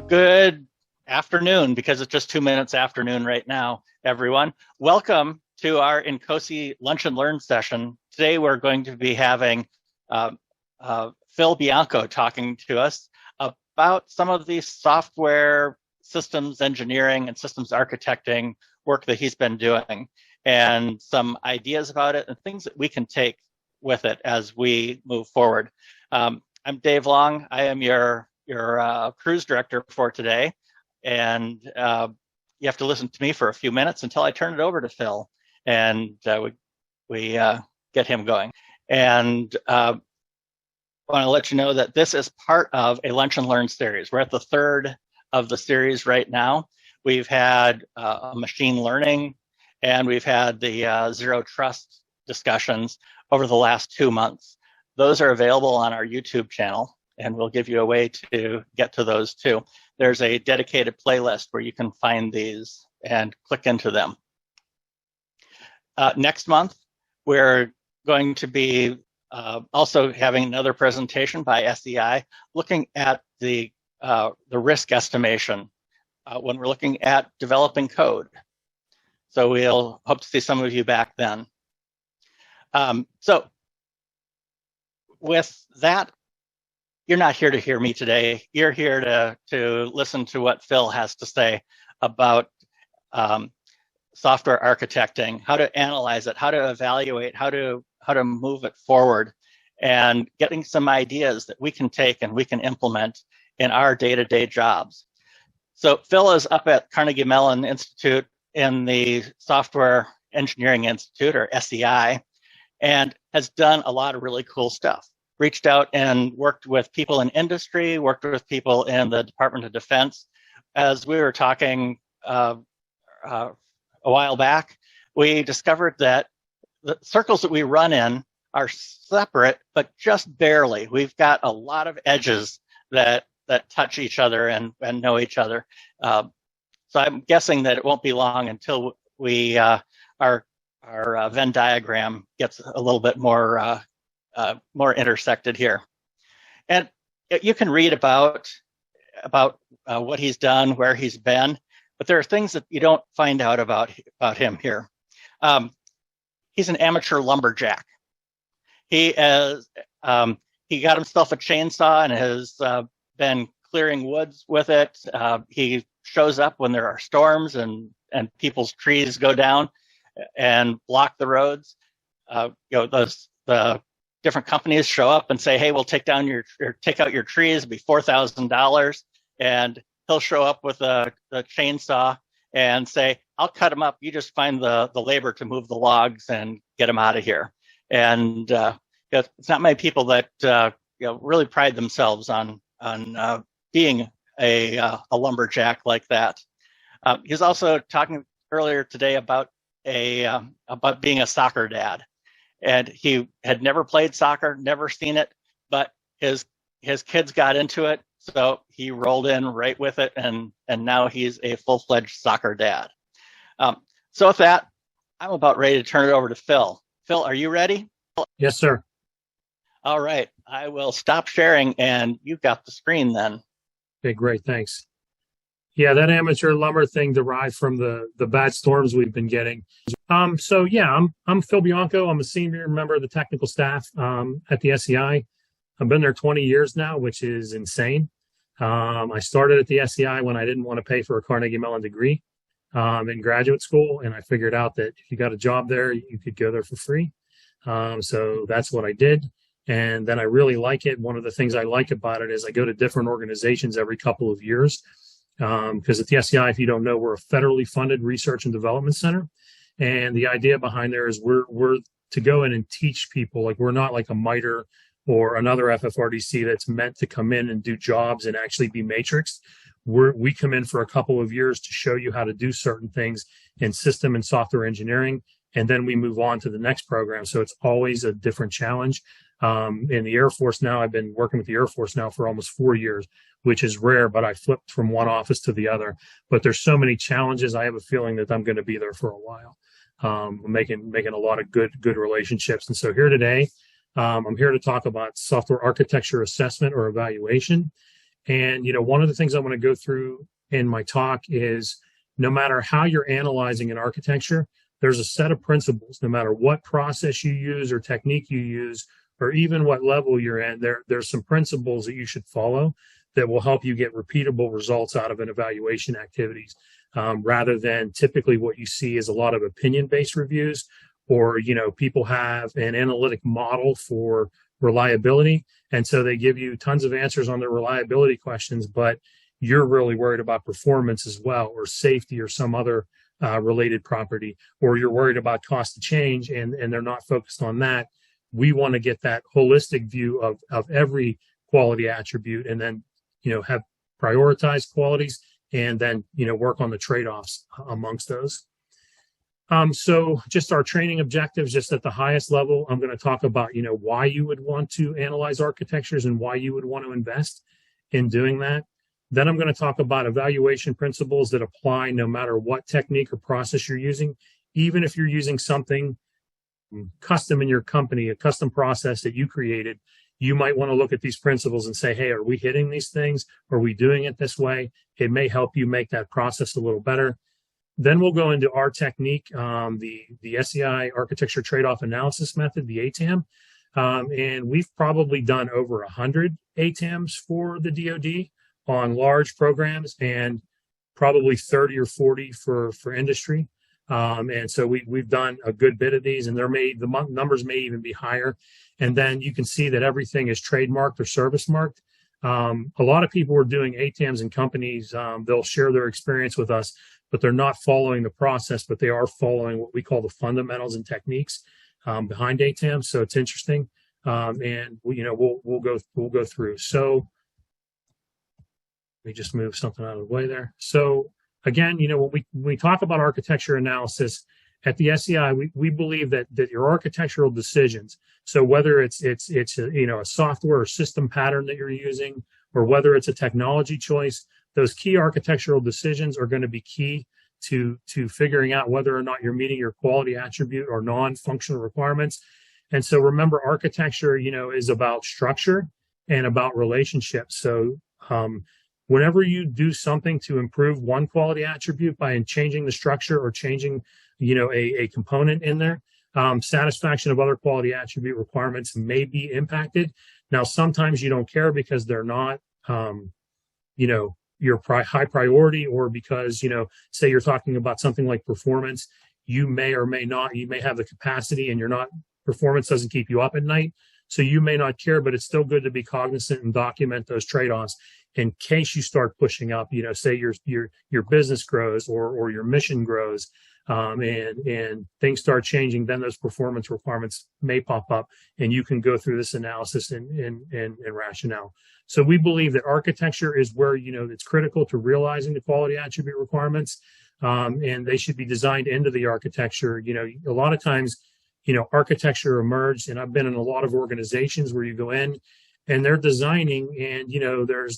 Good afternoon, because it's just 2 minutes afternoon right now, everyone. Welcome to our INCOSE Lunch and Learn session. Today we're going to be having Phil Bianco talking to us about some of the software systems engineering and systems architecting work that he's been doing, and some ideas about it and things that we can take with it as we move forward. I'm Dave Long. I am your cruise director for today, and you have to listen to me for a few minutes until I turn it over to Phil, and we get him going. And I want to let you know that this is part of a Lunch and Learn series. We're at the third of the series right now. We've had machine learning, and we've had the zero trust discussions over the last 2 months. Those are available on our YouTube channel, and we'll give you a way to get to those too. There's a dedicated playlist where you can find these and click into them. Next month, we're going to be also having another presentation by SEI looking at the risk estimation when we're looking at developing code. So we'll hope to see some of you back then. So with that, you're not here to hear me today. You're here to listen to what Phil has to say about software architecting, how to analyze it, how to evaluate, how to move it forward, and getting some ideas that we can take and we can implement in our day-to-day jobs. So Phil is up at Carnegie Mellon Institute in the Software Engineering Institute, or SEI, and has done a lot of really cool stuff. Reached out and worked with people in industry, worked with people in the Department of Defense. As we were talking a while back, we discovered that the circles that we run in are separate, but just barely. We've got a lot of edges that touch each other and know each other. So I'm guessing that it won't be long until we our Venn diagram gets a little bit more intersected here. And you can read about what he's done, where he's been, but there are things that you don't find out about him here. He's an amateur lumberjack. He got himself a chainsaw and has been clearing woods with it. He shows up when there are storms and people's trees go down and block the roads. The different companies show up and say, "Hey, we'll take out your trees. It'll be $4,000." And he'll show up with a chainsaw and say, "I'll cut them up. You just find the labor to move the logs and get them out of here." And it's not many people that really pride themselves on being a lumberjack like that. He's also talking earlier today about being a soccer dad. And he had never played soccer, never seen it, but his kids got into it, so he rolled in right with it, and now he's a full-fledged soccer dad. So with that, I'm about ready to turn it over to Phil. Phil, are you ready? Yes, sir. All right, I will stop sharing, and you've got the screen then. Okay, great, thanks. Yeah, that amateur lumber thing derived from the bad storms we've been getting. So yeah, I'm Phil Bianco. I'm a senior member of the technical staff at the SEI. I've been there 20 years now, which is insane. I started at the SEI when I didn't want to pay for a Carnegie Mellon degree in graduate school, and I figured out that if you got a job there, you could go there for free. So that's what I did. And then I really like it. One of the things I like about it is I go to different organizations every couple of years. Because at the SEI, if you don't know, we're a federally funded research and development center. And the idea behind there is we're to go in and teach people. Like, we're not like a MITRE or another FFRDC that's meant to come in and do jobs and actually be matrixed. we come in for a couple of years to show you how to do certain things in system and software engineering, and then we move on to the next program. So it's always a different challenge. In the Air Force now, I've been working with the Air Force now for almost 4 years, which is rare, but I flipped from one office to the other. But there's so many challenges. I have a feeling that I'm going to be there for a while. Making a lot of good relationships. And so here today, I'm here to talk about software architecture assessment or evaluation. And, one of the things I want to go through in my talk is no matter how you're analyzing an architecture, there's a set of principles, no matter what process you use or technique you use, or even what level you're in, there's some principles that you should follow that will help you get repeatable results out of an evaluation activities, rather than typically what you see is a lot of opinion-based reviews, or, people have an analytic model for reliability. And so they give you tons of answers on their reliability questions, but you're really worried about performance as well, or safety, or some other related property, or you're worried about cost of change, and they're not focused on that. We want to get that holistic view of every quality attribute, and then, have prioritized qualities, and then, work on the trade-offs amongst those. So just our training objectives, just at the highest level, I'm going to talk about, why you would want to analyze architectures and why you would want to invest in doing that. Then I'm going to talk about evaluation principles that apply no matter what technique or process you're using, even if you're using something custom in your company, a custom process that you created. You might want to look at these principles and say, hey, are we hitting these things? Are we doing it this way? It may help you make that process a little better. Then we'll go into our technique, the SEI Architecture Tradeoff Analysis Method, the ATAM. And we've probably done over 100 ATAMs for the DoD on large programs, and probably 30 or 40 for industry. And so we've done a good bit of these, and the numbers may even be higher. And then you can see that everything is trademarked or service marked. A lot of people are doing ATAMs in companies. They'll share their experience with us, but they're not following the process, but they are following what we call the fundamentals and techniques behind ATAM. So it's interesting, and we'll go through. So let me just move something out of the way there. So again, when we talk about architecture analysis at the SEI, we believe that your architectural decisions, so whether it's a software or system pattern that you're using, or whether it's a technology choice, those key architectural decisions are going to be key to figuring out whether or not you're meeting your quality attribute or non-functional requirements. And so remember, architecture, is about structure and about relationships. So whenever you do something to improve one quality attribute by changing the structure or changing, a component in there, satisfaction of other quality attribute requirements may be impacted. Now, sometimes you don't care because they're not, your high priority, or because, say you're talking about something like performance, you may or may not, you may have the capacity and performance doesn't keep you up at night. So you may not care, but it's still good to be cognizant and document those trade-offs in case you start pushing up, say your business grows or your mission grows, and things start changing, then those performance requirements may pop up, and you can go through this analysis and rationale. So we believe that architecture is where, it's critical to realizing the quality attribute requirements, and they should be designed into the architecture. A lot of times, architecture emerged, and I've been in a lot of organizations where you go in and they're designing, and,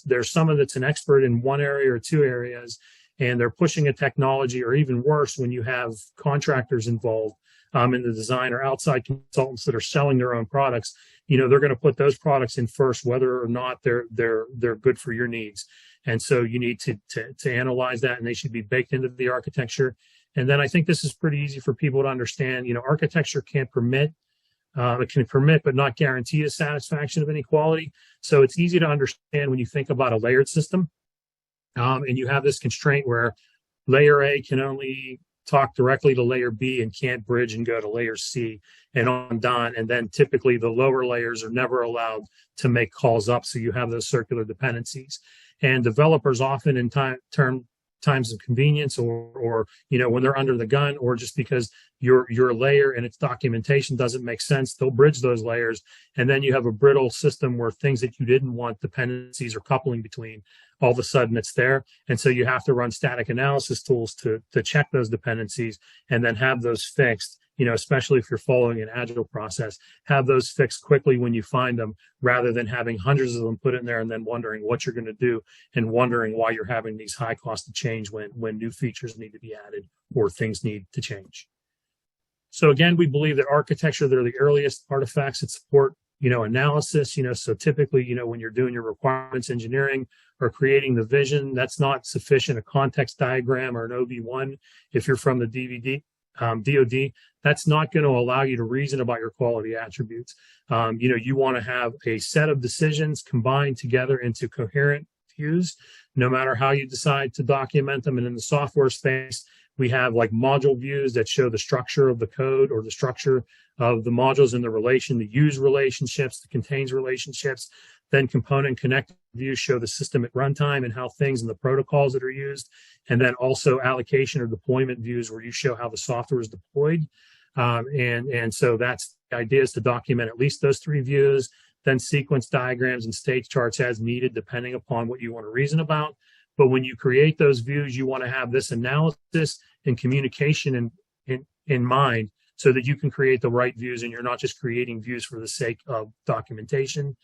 there's someone that's an expert in one area or two areas, and they're pushing a technology, or even worse, when you have contractors involved in the design, or outside consultants that are selling their own products, they're going to put those products in first, whether or not they're good for your needs. And so you need to analyze that, and they should be baked into the architecture. And then I think this is pretty easy for people to understand. Architecture can't permit, it can permit but not guarantee the satisfaction of any quality. So it's easy to understand when you think about a layered system, and you have this constraint where layer A can only talk directly to layer B and can't bridge and go to layer C and on down. And then typically the lower layers are never allowed to make calls up. So you have those circular dependencies. And developers often in times of convenience or when they're under the gun, or just because your layer and its documentation doesn't make sense, they'll bridge those layers. And then you have a brittle system where things that you didn't want dependencies or coupling between, all of a sudden it's there. And so you have to run static analysis tools to check those dependencies and then have those fixed, especially if you're following an agile process, have those fixed quickly when you find them, rather than having hundreds of them put in there and then wondering what you're going to do and wondering why you're having these high costs of change when new features need to be added or things need to change. So again, we believe that architecture, they're the earliest artifacts that support, analysis, so typically, when you're doing your requirements engineering or creating the vision, that's not sufficient. A context diagram or an OV1, if you're from the DoD, that's not going to allow you to reason about your quality attributes. You want to have a set of decisions combined together into coherent views, no matter how you decide to document them. And in the software space, we have like module views that show the structure of the code or the structure of the modules and the use relationships, the contains relationships. Then component connected views show the system at runtime and how things and the protocols that are used. And then also allocation or deployment views where you show how the software is deployed. And so that's the idea, is to document at least those three views, then sequence diagrams and state charts as needed, depending upon what you want to reason about. But when you create those views, you want to have this analysis and communication in mind, so that you can create the right views and you're not just creating views for the sake of documentation.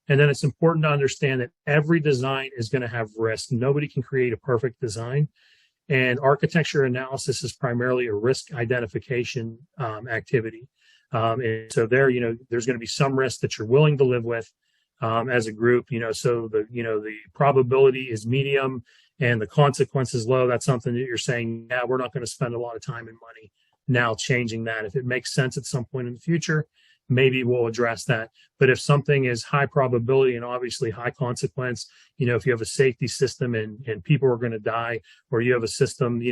And then it's important to understand that every design is going to have risk. Nobody can create a perfect design. And architecture analysis is primarily a risk identification activity. And so there's going to be some risk that you're willing to live with as a group, so the probability is medium and the consequence is low. That's something that you're saying, yeah, we're not going to spend a lot of time and money now changing that. If it makes sense at some point in the future, maybe we'll address that. But if something is high probability and obviously high consequence, if you have a safety system and people are going to die, or you have a system,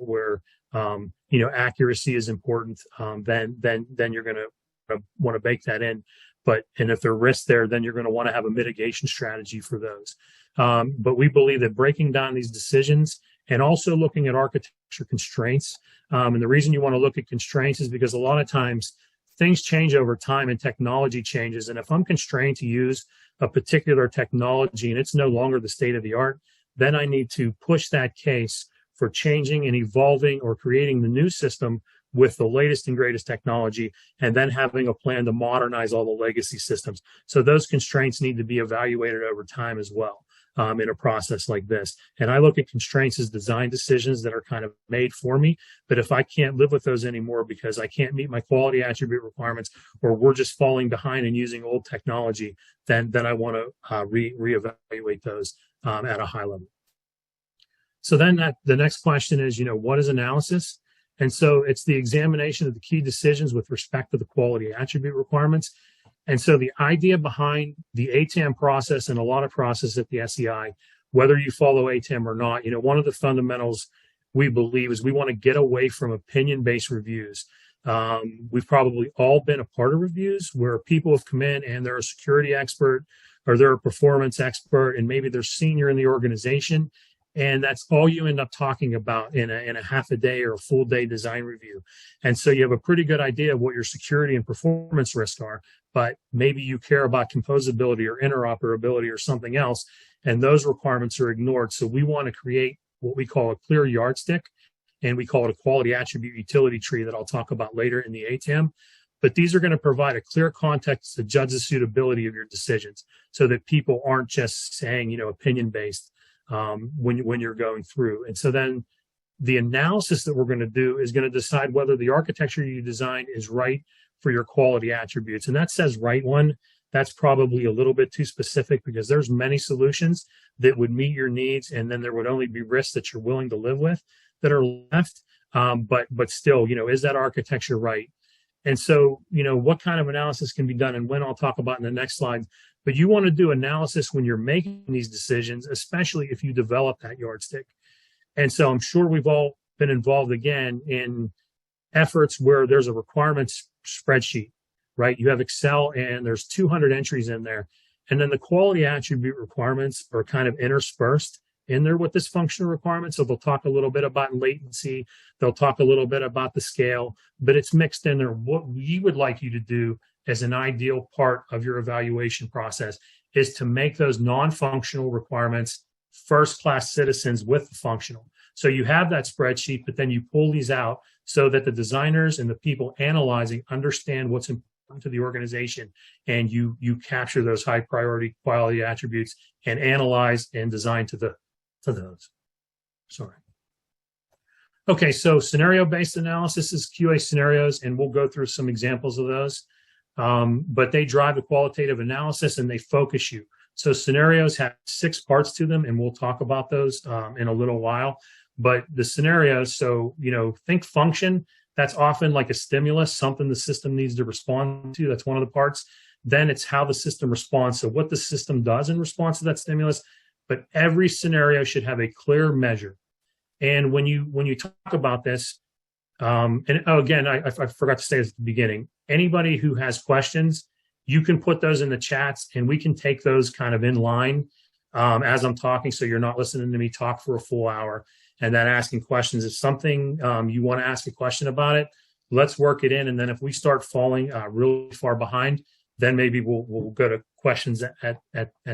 where accuracy is important, then you're going to want to bake that in. And if there are risks there, then you're going to want to have a mitigation strategy for those. But we believe that breaking down these decisions and also looking at architecture constraints. And the reason you want to look at constraints is because a lot of times things change over time and technology changes. And if I'm constrained to use a particular technology and it's no longer the state of the art, then I need to push that case for changing and evolving or creating the new system with the latest and greatest technology, and then having a plan to modernize all the legacy systems. So those constraints need to be evaluated over time as well in a process like this. And I look at constraints as design decisions that are kind of made for me. But if I can't live with those anymore because I can't meet my quality attribute requirements, or we're just falling behind and using old technology, then I want to reevaluate those at a high level. So then the next question is, what is analysis? And so it's the examination of the key decisions with respect to the quality attribute requirements. And so the idea behind the ATAM process and a lot of processes at the SEI, whether you follow ATAM or not, one of the fundamentals we believe is we want to get away from opinion-based reviews. We've probably all been a part of reviews where people have come in and they're a security expert or they're a performance expert, and maybe they're senior in the organization. And that's all you end up talking about in a half a day or a full day design review. And so you have a pretty good idea of what your security and performance risks are, but maybe you care about composability or interoperability or something else, and those requirements are ignored. So we want to create what we call a clear yardstick, and we call it a quality attribute utility tree that I'll talk about later in the ATAM. But these are going to provide a clear context to judge the suitability of your decisions so that people aren't just saying, opinion-based. When you're going through. And so then the analysis that we're going to do is going to decide whether the architecture you design is right for your quality attributes. And that says right one. That's probably a little bit too specific because there's many solutions that would meet your needs, and then there would only be risks that you're willing to live with that are left. But still, is that architecture right? And so, what kind of analysis can be done, and when I'll talk about in the next slide. But you want to do analysis when you're making these decisions, especially if you develop that yardstick. And so I'm sure we've all been involved again in efforts where there's a requirements spreadsheet, right? You have Excel and there's 200 entries in there. And then the quality attribute requirements are kind of interspersed in there with this functional requirement. So they'll talk a little bit about latency. They'll talk a little bit about the scale, but it's mixed in there. What we would like you to do as an ideal part of your evaluation process is to make those non-functional requirements first-class citizens with the functional. So you have that spreadsheet, but then you pull these out so that the designers and the people analyzing understand what's important to the organization, and you capture those high priority quality attributes and analyze and design to those. Sorry. Okay, so scenario-based analysis is QA scenarios, and we'll go through some examples of those. But they drive the qualitative analysis and they focus you. So scenarios have 6 parts to them, and we'll talk about those in a little while. But the scenarios, so, think function, that's often like a stimulus, something the system needs to respond to. That's one of the parts. Then it's how the system responds. So what the system does in response to that stimulus. But every scenario should have a clear measure. And when you talk about this, again, I forgot to say this at the beginning. Anybody who has questions, you can put those in the chats, and we can take those kind of in line as I'm talking, so you're not listening to me talk for a full hour and then asking questions. If something you want to ask a question about it, let's work it in. And then if we start falling really far behind, then maybe we'll go to questions at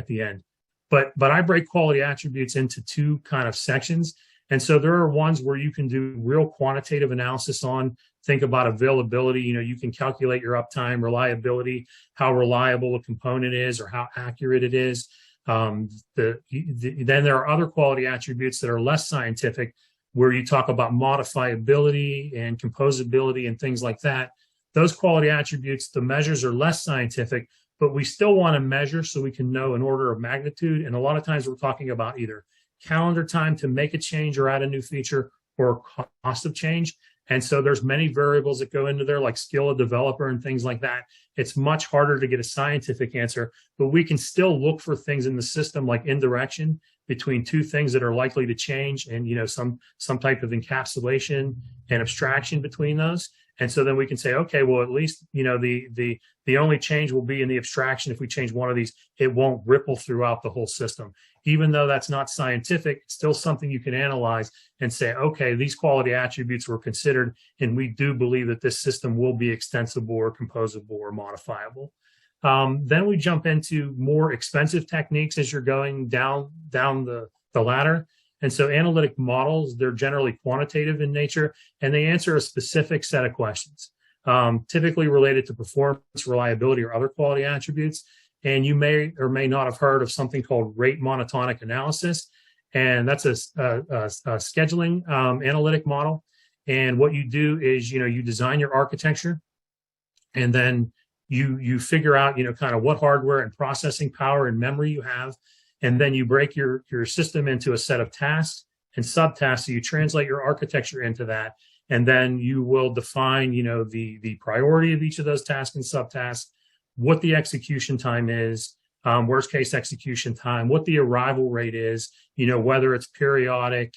the end. But I break quality attributes into 2 kind of sections. And so there are ones where you can do real quantitative analysis on. Think about availability. You can calculate your uptime, reliability, how reliable a component is or how accurate it is. Then there are other quality attributes that are less scientific, where you talk about modifiability and composability and things like that. Those quality attributes, the measures are less scientific, but we still want to measure so we can know an order of magnitude. And a lot of times we're talking about either calendar time to make a change or add a new feature, or cost of change. And so there's many variables that go into there, like skill of developer and things like that. It's much harder to get a scientific answer, but we can still look for things in the system like indirection between 2 things that are likely to change, and some type of encapsulation and abstraction between those. And so then we can say, okay, well, at least, the only change will be in the abstraction. If we change one of these, it won't ripple throughout the whole system. Even though that's not scientific, it's still something you can analyze and say, okay, these quality attributes were considered, and we do believe that this system will be extensible or composable or modifiable. Then we jump into more expensive techniques as you're going down the ladder. And so analytic models, they're generally quantitative in nature, and they answer a specific set of questions, typically related to performance, reliability, or other quality attributes. And you may or may not have heard of something called rate monotonic analysis. And that's a scheduling analytic model. And what you do is, you design your architecture, and then you figure out, kind of what hardware and processing power and memory you have. And then you break your system into a set of tasks and subtasks. So you translate your architecture into that. And then you will define, the priority of each of those tasks and subtasks, what the execution time is, worst case execution time, what the arrival rate is, whether it's periodic,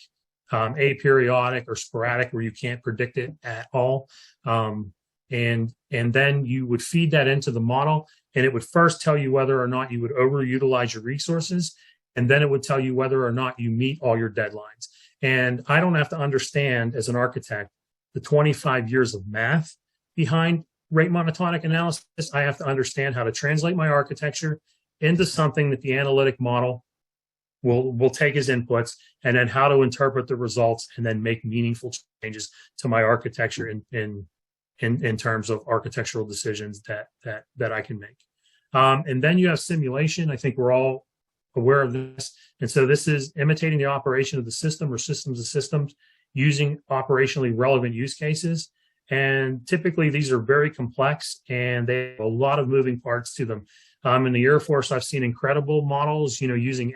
aperiodic, or sporadic, where you can't predict it at all. And then you would feed that into the model, and it would first tell you whether or not you would overutilize your resources, and then it would tell you whether or not you meet all your deadlines. And I don't have to understand, as an architect, the 25 years of math behind rate monotonic analysis. I have to understand how to translate my architecture into something that the analytic model will take as inputs, and then how to interpret the results and then make meaningful changes to my architecture in terms of architectural decisions that I can make. And then you have simulation. I think we're all aware of this. And so this is imitating the operation of the system or systems of systems using operationally relevant use cases. And typically these are very complex, and they have a lot of moving parts to them. In the Air Force, I've seen incredible models, using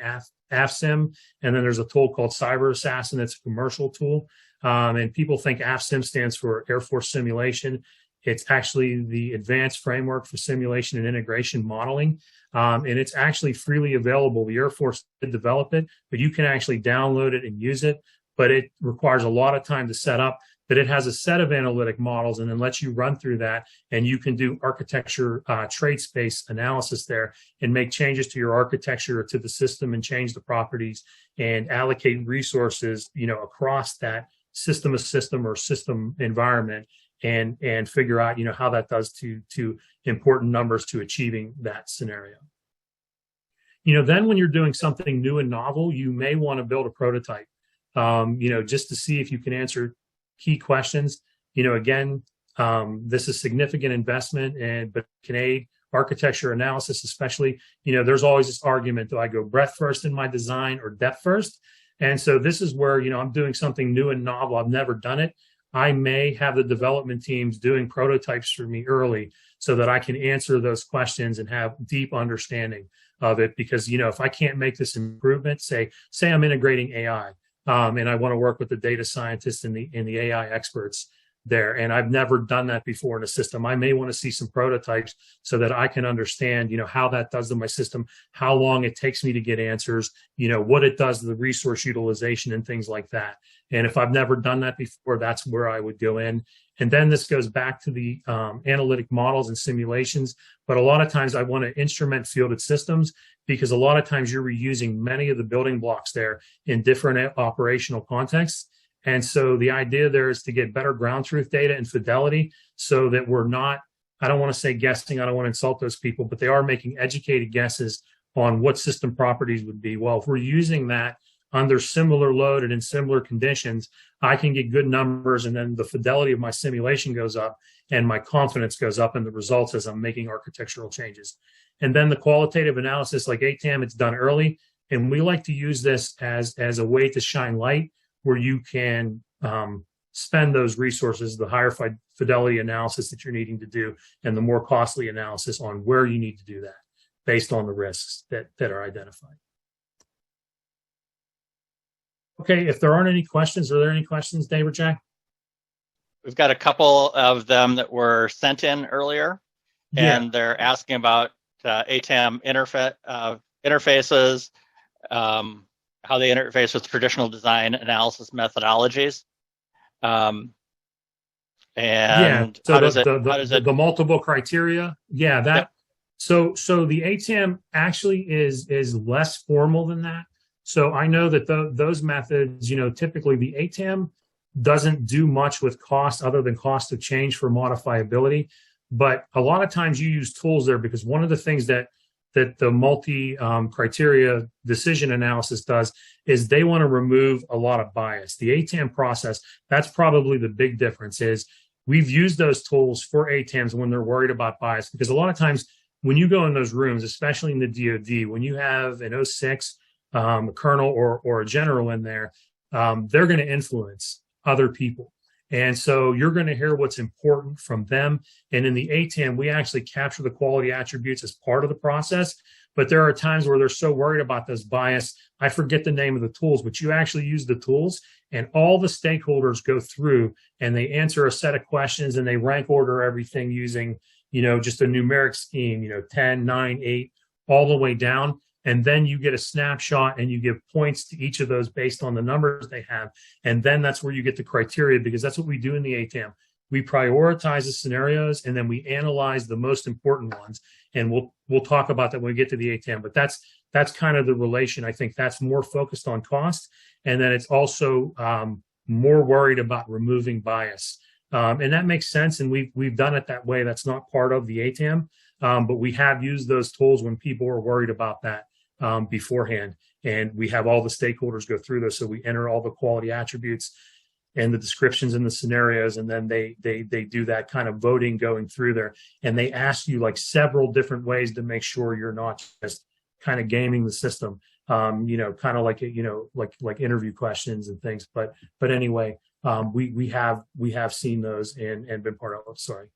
AFSIM, and then there's a tool called Cyber Assassin. It's a commercial tool. And people think AFSIM stands for Air Force Simulation. It's actually the Advanced Framework for Simulation and Integration Modeling. And it's actually freely available. The Air Force did develop it, but you can actually download it and use it. But it requires a lot of time to set up. but it has a set of analytic models and then lets you run through that, and you can do architecture trade space analysis there and make changes to your architecture or to the system and change the properties and allocate resources, across that system or system environment, and figure out, how that does to important numbers to achieving that scenario. Then when you're doing something new and novel, you may want to build a prototype, just to see if you can answer key questions. Again, this is significant investment, but can aid architecture analysis, especially. There's always this argument: do I go breadth first in my design or depth first? And so this is where, I'm doing something new and novel. I've never done it. I may have the development teams doing prototypes for me early so that I can answer those questions and have deep understanding of it. Because, if I can't make this improvement, say I'm integrating AI, and I want to work with the data scientists and the AI experts there, and I've never done that before in a system, I may want to see some prototypes so that I can understand, how that does to my system, how long it takes me to get answers, what it does to the resource utilization and things like that. And if I've never done that before, that's where I would go in. And then this goes back to the analytic models and simulations. But a lot of times I want to instrument fielded systems, because a lot of times you're reusing many of the building blocks there in different operational contexts. And so the idea there is to get better ground truth data and fidelity, so that we're not, I don't want to say guessing, I don't want to insult those people, but they are making educated guesses on what system properties would be. Well, if we're using that under similar load and in similar conditions, I can get good numbers, and then the fidelity of my simulation goes up and my confidence goes up in the results as I'm making architectural changes. And then the qualitative analysis, like ATAM, it's done early. And we like to use this as a way to shine light, where you can spend those resources, the higher fidelity analysis that you're needing to do, and the more costly analysis on where you need to do that based on the risks that are identified. Okay, if there aren't any questions, are there any questions, Dave or Jack? We've got a couple of them that were sent in earlier, and they're asking about ATAM interfaces, how they interface with traditional design analysis methodologies. So the multiple criteria. So the ATAM actually is less formal than that. So I know that those methods, typically the ATAM doesn't do much with cost other than cost of change for modifiability. But a lot of times you use tools there, because one of the things that the multi-criteria decision analysis does is they want to remove a lot of bias. The ATAM process, that's probably the big difference, is we've used those tools for ATAMs when they're worried about bias. Because a lot of times when you go in those rooms, especially in the DoD, when you have an 06, a colonel or a general in there, they're going to influence other people. And so you're going to hear what's important from them. And in the ATAM, we actually capture the quality attributes as part of the process. But there are times where they're so worried about this bias, I forget the name of the tools, but you actually use the tools, and all the stakeholders go through and they answer a set of questions, and they rank order everything using, just a numeric scheme, 10, 9, 8, all the way down. And then you get a snapshot and you give points to each of those based on the numbers they have. And then that's where you get the criteria, because that's what we do in the ATAM. We prioritize the scenarios, and then we analyze the most important ones. And we'll talk about that when we get to the ATAM. But that's kind of the relation. I think that's more focused on cost. And then it's also more worried about removing bias. And that makes sense. And we've done it that way. That's not part of the ATAM. But we have used those tools when people are worried about that beforehand. And we have all the stakeholders go through those. So we enter all the quality attributes and the descriptions and the scenarios, and then they do that kind of voting going through there. And they ask you like several different ways to make sure you're not just kind of gaming the system, kind of like, like interview questions and things. But anyway, we have seen those and been part of. Sorry.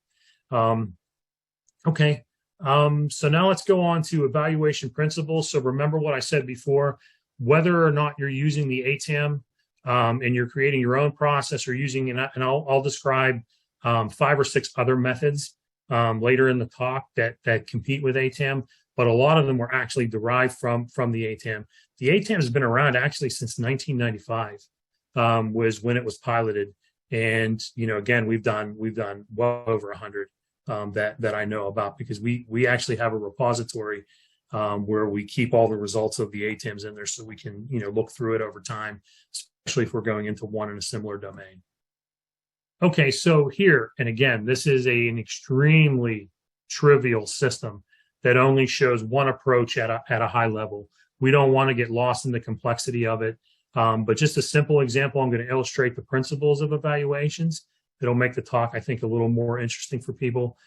Okay. So now let's go on to evaluation principles. So remember what I said before: whether or not you're using the ATAM and you're creating your own process or using, and I'll describe 5 or 6 other methods later in the talk that compete with ATAM, but a lot of them were actually derived from the ATAM. The ATAM has been around actually since 1995 was when it was piloted. And, again, we've done well over 100 that I know about, because we actually have a repository where we keep all the results of the ATAMs in there, so we can, look through it over time, especially if we're going into one in a similar domain. Okay, so here, and again, this is an extremely trivial system that only shows one approach at a high level. We don't want to get lost in the complexity of it. But just a simple example, I'm going to illustrate the principles of evaluations. It'll make the talk, I think, a little more interesting for people.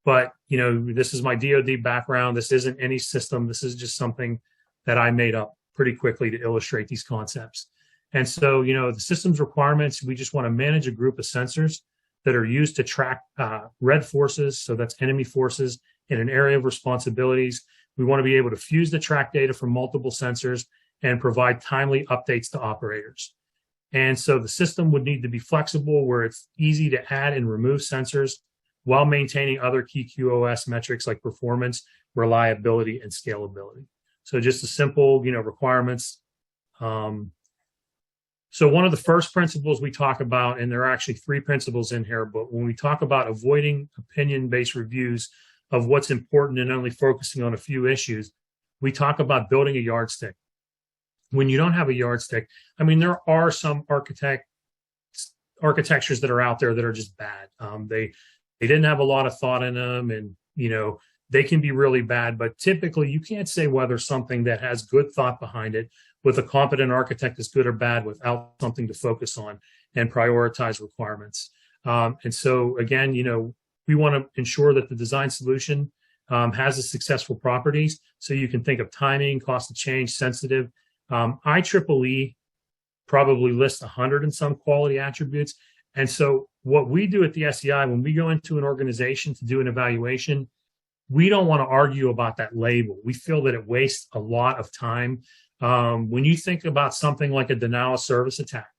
But, this is my DoD background. This isn't any system. This is just something that I made up pretty quickly to illustrate these concepts. And so, the system's requirements, we just want to manage a group of sensors that are used to track red forces, so that's enemy forces, in an area of responsibilities. We want to be able to fuse the track data from multiple sensors and provide timely updates to operators. And so the system would need to be flexible, where it's easy to add and remove sensors while maintaining other key QoS metrics like performance, reliability, and scalability. So just a simple, requirements. So one of the first principles we talk about, and there are actually 3 principles in here, but when we talk about avoiding opinion-based reviews of what's important and only focusing on a few issues, we talk about building a yardstick. When you don't have a yardstick, there are some architectures that are out there that are just bad. They didn't have a lot of thought in them, and they can be really bad. But typically, you can't say whether something that has good thought behind it with a competent architect is good or bad without something to focus on and prioritize requirements. And so again, we want to ensure that the design solution has the successful properties. So you can think of timing, cost of change, sensitive. IEEE probably lists 100 and some quality attributes. And so what we do at the SEI, when we go into an organization to do an evaluation, we don't want to argue about that label. We feel that it wastes a lot of time. When you think about something like a denial of service attack,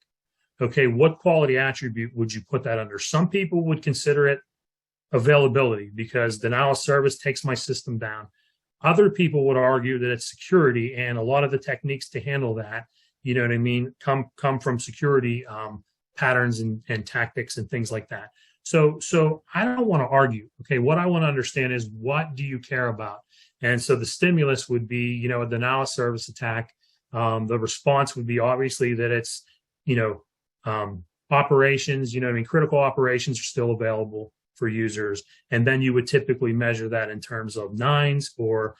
okay, what quality attribute would you put that under? Some people would consider it availability, because denial of service takes my system down. Other people would argue that it's security, and a lot of the techniques to handle that, come from security patterns and tactics and things like that. So I don't want to argue. Okay, what I want to understand is, what do you care about? And so the stimulus would be, a denial of service attack. The response would be obviously that it's, operations, critical operations are still available for users. And then you would typically measure that in terms of nines, or,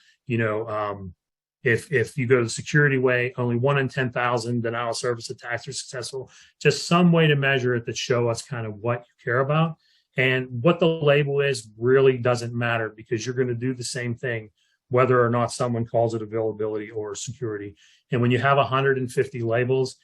if you go the security way, only 1 in 10,000 denial of service attacks are successful. Just some way to measure it that show us kind of what you care about. And what the label is really doesn't matter, because you're going to do the same thing, whether or not someone calls it availability or security. And when you have 150 labels,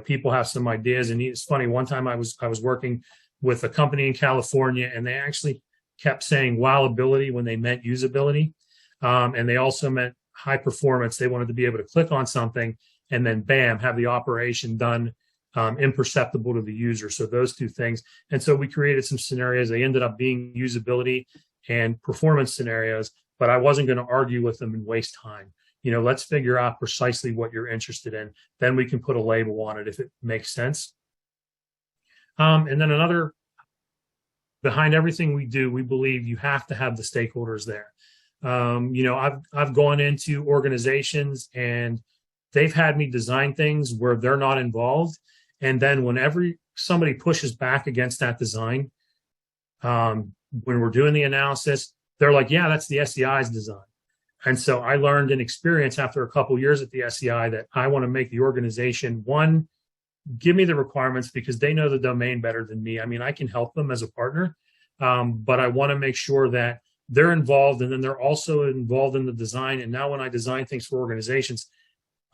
people have some ideas. And it's funny, one time I was working with a company in California, and they actually kept saying wowability when they meant usability. And they also meant high performance. They wanted to be able to click on something and then bam, have the operation done imperceptible to the user. So those 2 things. And so we created some scenarios. They ended up being usability and performance scenarios, but I wasn't going to argue with them and waste time. Let's figure out precisely what you're interested in. Then we can put a label on it if it makes sense. And then behind everything we do, we believe you have to have the stakeholders there. I've gone into organizations and they've had me design things where they're not involved. And then whenever somebody pushes back against that design, when we're doing the analysis, they're like, yeah, that's the SEI's design. And so I learned in experience after a couple of years at the SEI that I want to make the organization, one, give me the requirements, because they know the domain better than me. I can help them as a partner, but I want to make sure that they're involved, and then they're also involved in the design. And now when I design things for organizations,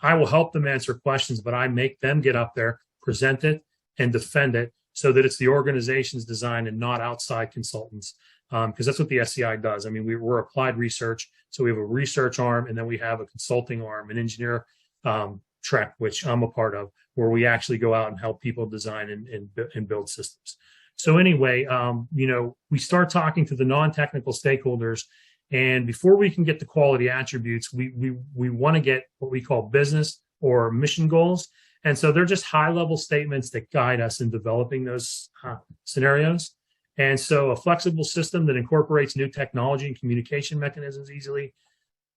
I will help them answer questions, but I make them get up there, present it, and defend it, so that it's the organization's design and not outside consultants. Because that's what the SEI does. We're applied research. So we have a research arm, and then we have a consulting arm, an engineer track, which I'm a part of, where we actually go out and help people design and build systems. So anyway, we start talking to the non-technical stakeholders, and before we can get the quality attributes, we want to get what we call business or mission goals. And so they're just high-level statements that guide us in developing those scenarios. And so a flexible system that incorporates new technology and communication mechanisms easily,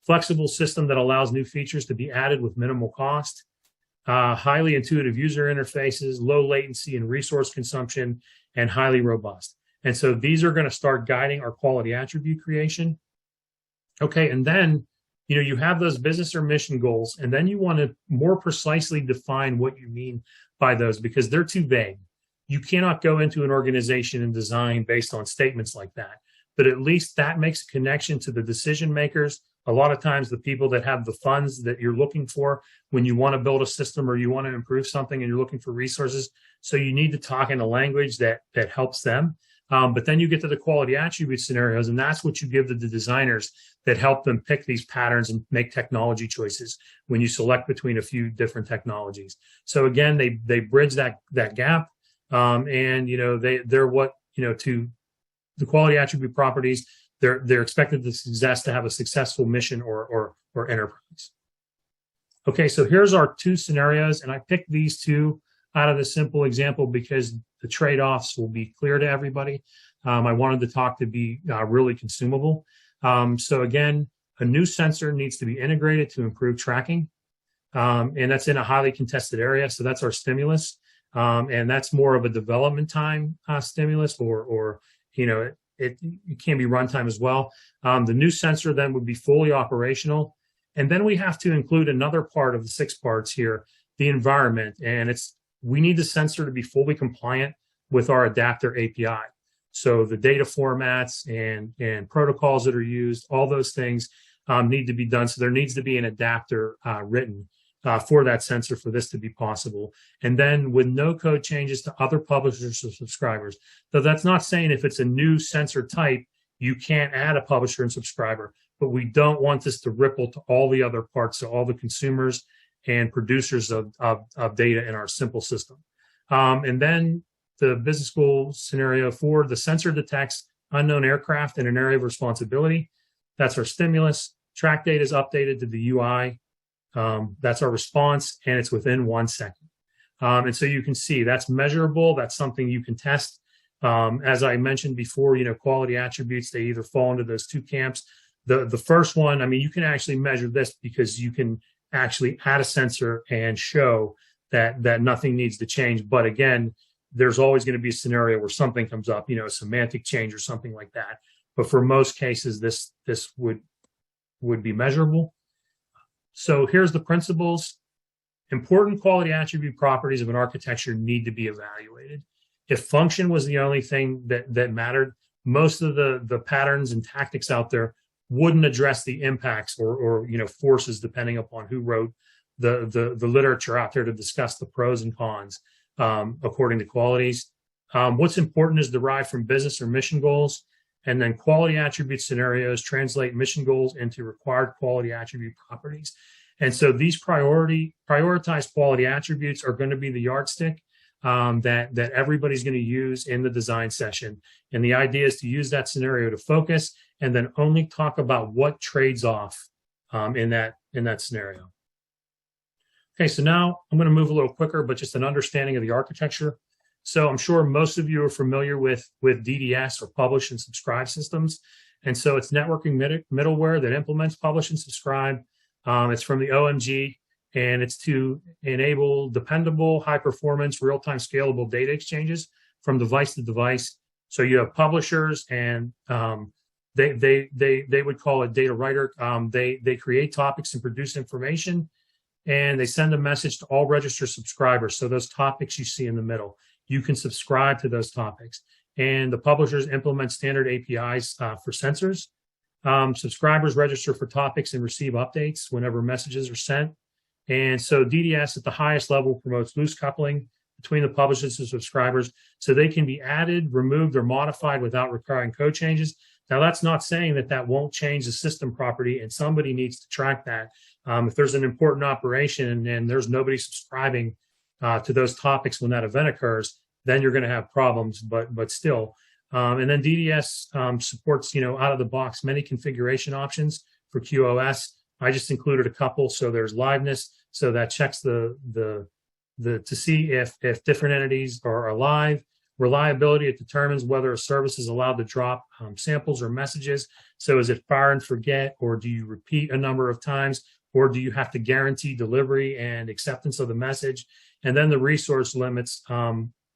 flexible system that allows new features to be added with minimal cost, highly intuitive user interfaces, low latency and resource consumption, and highly robust. And so these are going to start guiding our quality attribute creation. Okay, and then you have those business or mission goals, and then you want to more precisely define what you mean by those because they're too vague. You cannot go into an organization and design based on statements like that. But at least that makes a connection to the decision makers. A lot of times the people that have the funds that you're looking for when you want to build a system or you want to improve something and you're looking for resources. So you need to talk in a language that helps them. But then you get to the quality attribute scenarios, and that's what you give to the designers that help them pick these patterns and make technology choices when you select between a few different technologies. So again, they bridge that gap, and they're what to the quality attribute properties. They're expected to have a successful mission or enterprise. Okay, so here's our two scenarios, and I picked these two out of the simple example because the trade-offs will be clear to everybody. I wanted the talk to be really consumable. So again, a new sensor needs to be integrated to improve tracking, and that's in a highly contested area. So that's our stimulus, and that's more of a development time stimulus, or it can be runtime as well. The new sensor then would be fully operational, and then we have to include another part of the 6 parts here, the environment, and we need the sensor to be fully compliant with our adapter API. So the data formats and protocols that are used, all those things need to be done. So there needs to be an adapter written for that sensor for this to be possible. And then with no code changes to other publishers or subscribers. So that's not saying if it's a new sensor type, you can't add a publisher and subscriber, but we don't want this to ripple to all the other parts, so all the consumers and producers of data in our simple system. And then the business goal scenario 4, the sensor detects unknown aircraft in an area of responsibility. That's our stimulus. Track data is updated to the UI. That's our response, and it's within 1 second. And so you can see that's measurable. That's something you can test. As I mentioned before, quality attributes, they either fall into those 2 camps. The first one, you can actually measure this because you can actually add a sensor and show that nothing needs to change. But again, there's always going to be a scenario where something comes up, a semantic change or something like that. But for most cases, this would be measurable. So here's the principles. Important quality attribute properties of an architecture need to be evaluated. If function was the only thing that mattered, most of the patterns and tactics out there wouldn't address the impacts or forces, depending upon who wrote the literature out there to discuss the pros and cons according to qualities. What's important is derived from business or mission goals, and then quality attribute scenarios translate mission goals into required quality attribute properties. And so these prioritized quality attributes are going to be the yardstick that everybody's going to use in the design session. And the idea is to use that scenario to focus and then only talk about what trades off in that scenario. Okay, so now I'm going to move a little quicker, but just an understanding of the architecture. So I'm sure most of you are familiar with DDS, or publish and subscribe systems. And so it's networking middleware that implements publish and subscribe. It's from the OMG, and it's to enable dependable, high performance, real-time scalable data exchanges from device to device. So you have publishers, and they would call it data writer. They create topics and produce information, and they send a message to all registered subscribers. So those topics you see in the middle, you can subscribe to those topics. And the publishers implement standard APIs for sensors. Subscribers register for topics and receive updates whenever messages are sent. And so DDS at the highest level promotes loose coupling between the publishers and subscribers, so they can be added, removed, or modified without requiring code changes. Now, that's not saying that won't change the system property, and somebody needs to track that. If there's an important operation and there's nobody subscribing to those topics when that event occurs, then you're going to have problems, but still. And then DDS supports, out of the box, many configuration options for QoS. I just included a couple. So there's liveness, so that checks the to see if different entities are alive. Reliability, it determines whether a service is allowed to drop samples or messages. So is it fire and forget, or do you repeat a number of times, or do you have to guarantee delivery and acceptance of the message? And then the resource limits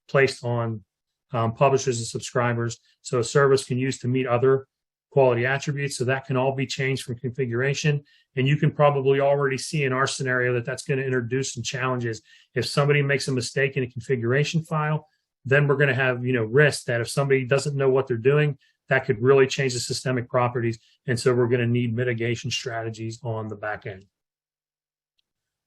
placed on publishers and subscribers. So a service can use to meet other quality attributes. So that can all be changed from configuration. And you can probably already see in our scenario that that's going to introduce some challenges. If somebody makes a mistake in a configuration file, then we're going to have, risk that if somebody doesn't know what they're doing, that could really change the systemic properties. And so we're going to need mitigation strategies on the back end.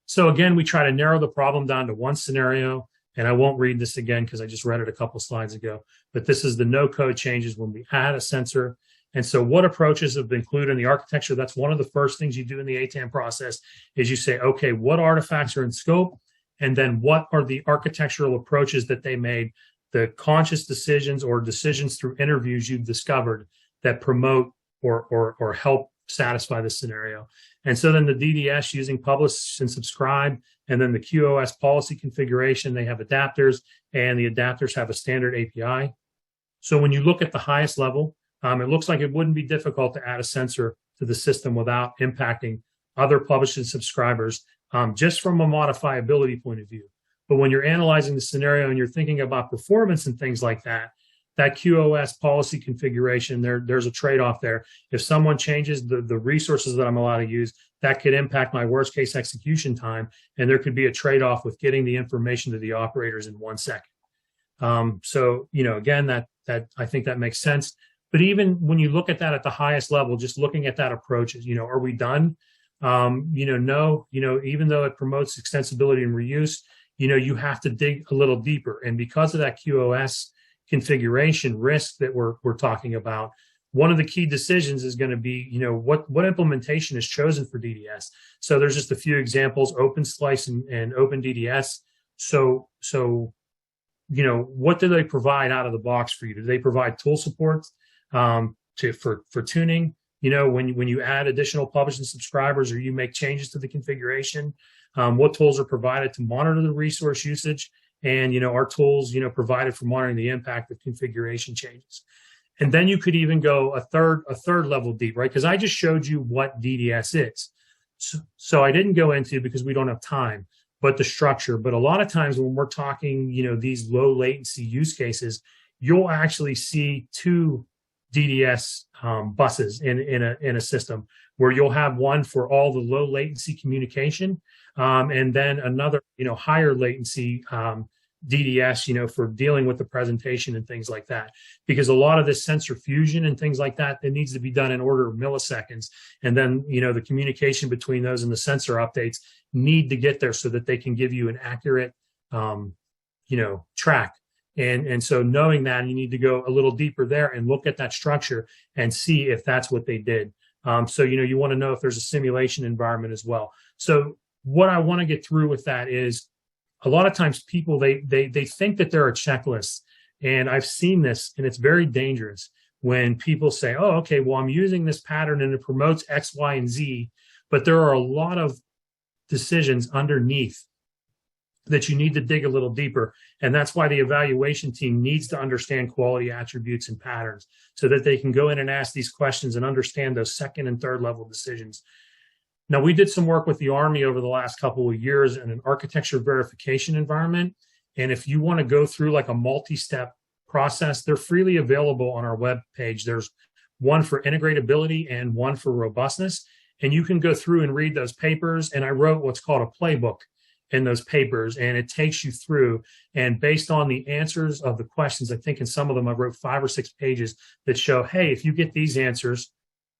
So again, we try to narrow the problem down to one scenario. And I won't read this again because I just read it a couple slides ago. But this is the no-code changes when we add a sensor. And so what approaches have been included in the architecture? That's one of the first things you do in the ATAM process is you say, okay, what artifacts are in scope? And then what are the architectural approaches that they made, the conscious decisions or decisions through interviews you've discovered that promote or help satisfy the scenario. And so then the DDS using publish and subscribe, and then the QoS policy configuration, they have adapters, and the adapters have a standard API. So when you look at the highest level, it looks like it wouldn't be difficult to add a sensor to the system without impacting other publishers and subscribers, just from a modifiability point of view. But when you're analyzing the scenario and you're thinking about performance and things like that, that QoS policy configuration, there's a trade-off there. If someone changes the resources that I'm allowed to use, that could impact my worst case execution time. And there could be a trade-off with getting the information to the operators in 1 second. So, again, that I think that makes sense. But even when you look at that at the highest level, just looking at that approach, are we done? No, even though it promotes extensibility and reuse, you have to dig a little deeper. And because of that QoS configuration risk that we're talking about, one of the key decisions is going to be, what implementation is chosen for DDS. So there's just a few examples: OpenSlice and OpenDDS. So what do they provide out of the box for you? Do they provide tool support for tuning? When you add additional publishing subscribers or you make changes to the configuration, what tools are provided to monitor the resource usage? And, our tools, provided for monitoring the impact of configuration changes. And then you could even go a third level deep, right? Because I just showed you what DDS is. So I didn't go into, because we don't have time, but the structure. But a lot of times when we're talking, these low latency use cases, you'll actually see two DDS buses in a system, where you'll have one for all the low latency communication, and then another, higher latency DDS, for dealing with the presentation and things like that. Because a lot of this sensor fusion and things like that, it needs to be done in order of milliseconds. And then, the communication between those and the sensor updates need to get there so that they can give you an accurate, track. And so knowing that, you need to go a little deeper there and look at that structure and see if that's what they did. So, you want to know if there's a simulation environment as well. So what I want to get through with that is, a lot of times people, they think that there are checklists. And I've seen this, and it's very dangerous when people say, oh, okay, well, I'm using this pattern and it promotes X, Y, and Z. But there are a lot of decisions underneath that you need to dig a little deeper. And that's why the evaluation team needs to understand quality attributes and patterns so that they can go in and ask these questions and understand those second and third level decisions. Now, we did some work with the Army over the last couple of years in an architecture verification environment. And if you want to go through like a multi-step process, they're freely available on our web page. There's one for integratability and one for robustness. And you can go through and read those papers. And I wrote what's called a playbook in those papers, and it takes you through. And based on the answers of the questions, I think in some of them I wrote 5 or 6 pages that show, hey, if you get these answers,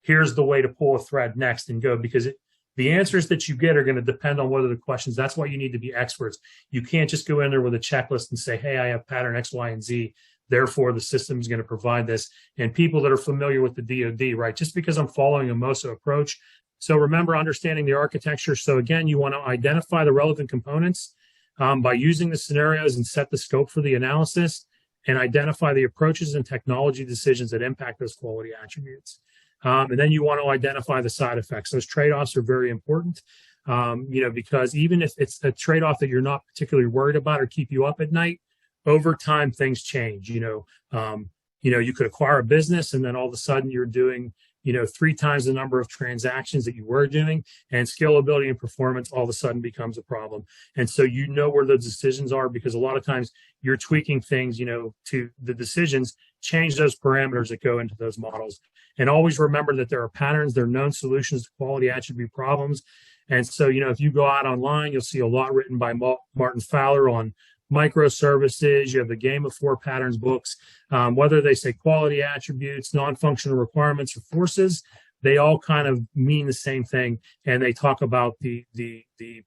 here's the way to pull a thread next and go, because the answers that you get are going to depend on whether the questions. That's why you need to be experts. You can't just go in there with a checklist and say, hey, I have pattern X, Y, and Z. Therefore, the system is going to provide this. And people that are familiar with the DoD, right? Just because I'm following a MOSA approach. So remember, understanding the architecture. So again, you want to identify the relevant components by using the scenarios and set the scope for the analysis, and identify the approaches and technology decisions that impact those quality attributes. And then you want to identify the side effects. Those trade-offs are very important. because even if it's a trade-off that you're not particularly worried about or keep you up at night, over time things change. You could acquire a business and then all of a sudden you're doing 3 times the number of transactions that you were doing, and scalability and performance all of a sudden becomes a problem. And so where the decisions are, because a lot of times you're tweaking things, to the decisions, change those parameters that go into those models. And always remember that there are patterns, there are known solutions to quality attribute problems. And so, if you go out online, you'll see a lot written by Martin Fowler on microservices. You have the Game of Four Patterns books. Whether they say quality attributes, non-functional requirements, or forces, they all kind of mean the same thing. And they talk about the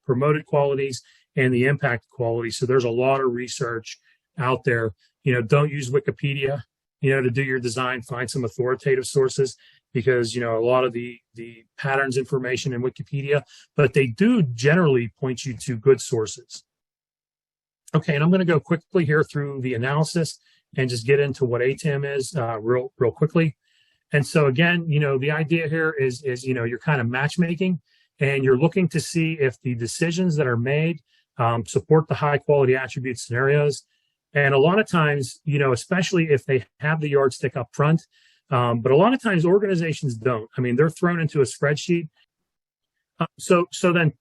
promoted qualities and the impact quality. So there's a lot of research out there. Don't use Wikipedia, to do your design. Find some authoritative sources, because, a lot of the patterns information in Wikipedia, but they do generally point you to good sources. Okay, and I'm going to go quickly here through the analysis and just get into what ATAM is real quickly. And so again, the idea here is you're kind of matchmaking, and you're looking to see if the decisions that are made support the high quality attribute scenarios. And a lot of times, especially if they have the yardstick up front, but a lot of times organizations don't. I mean, they're thrown into a spreadsheet. So then,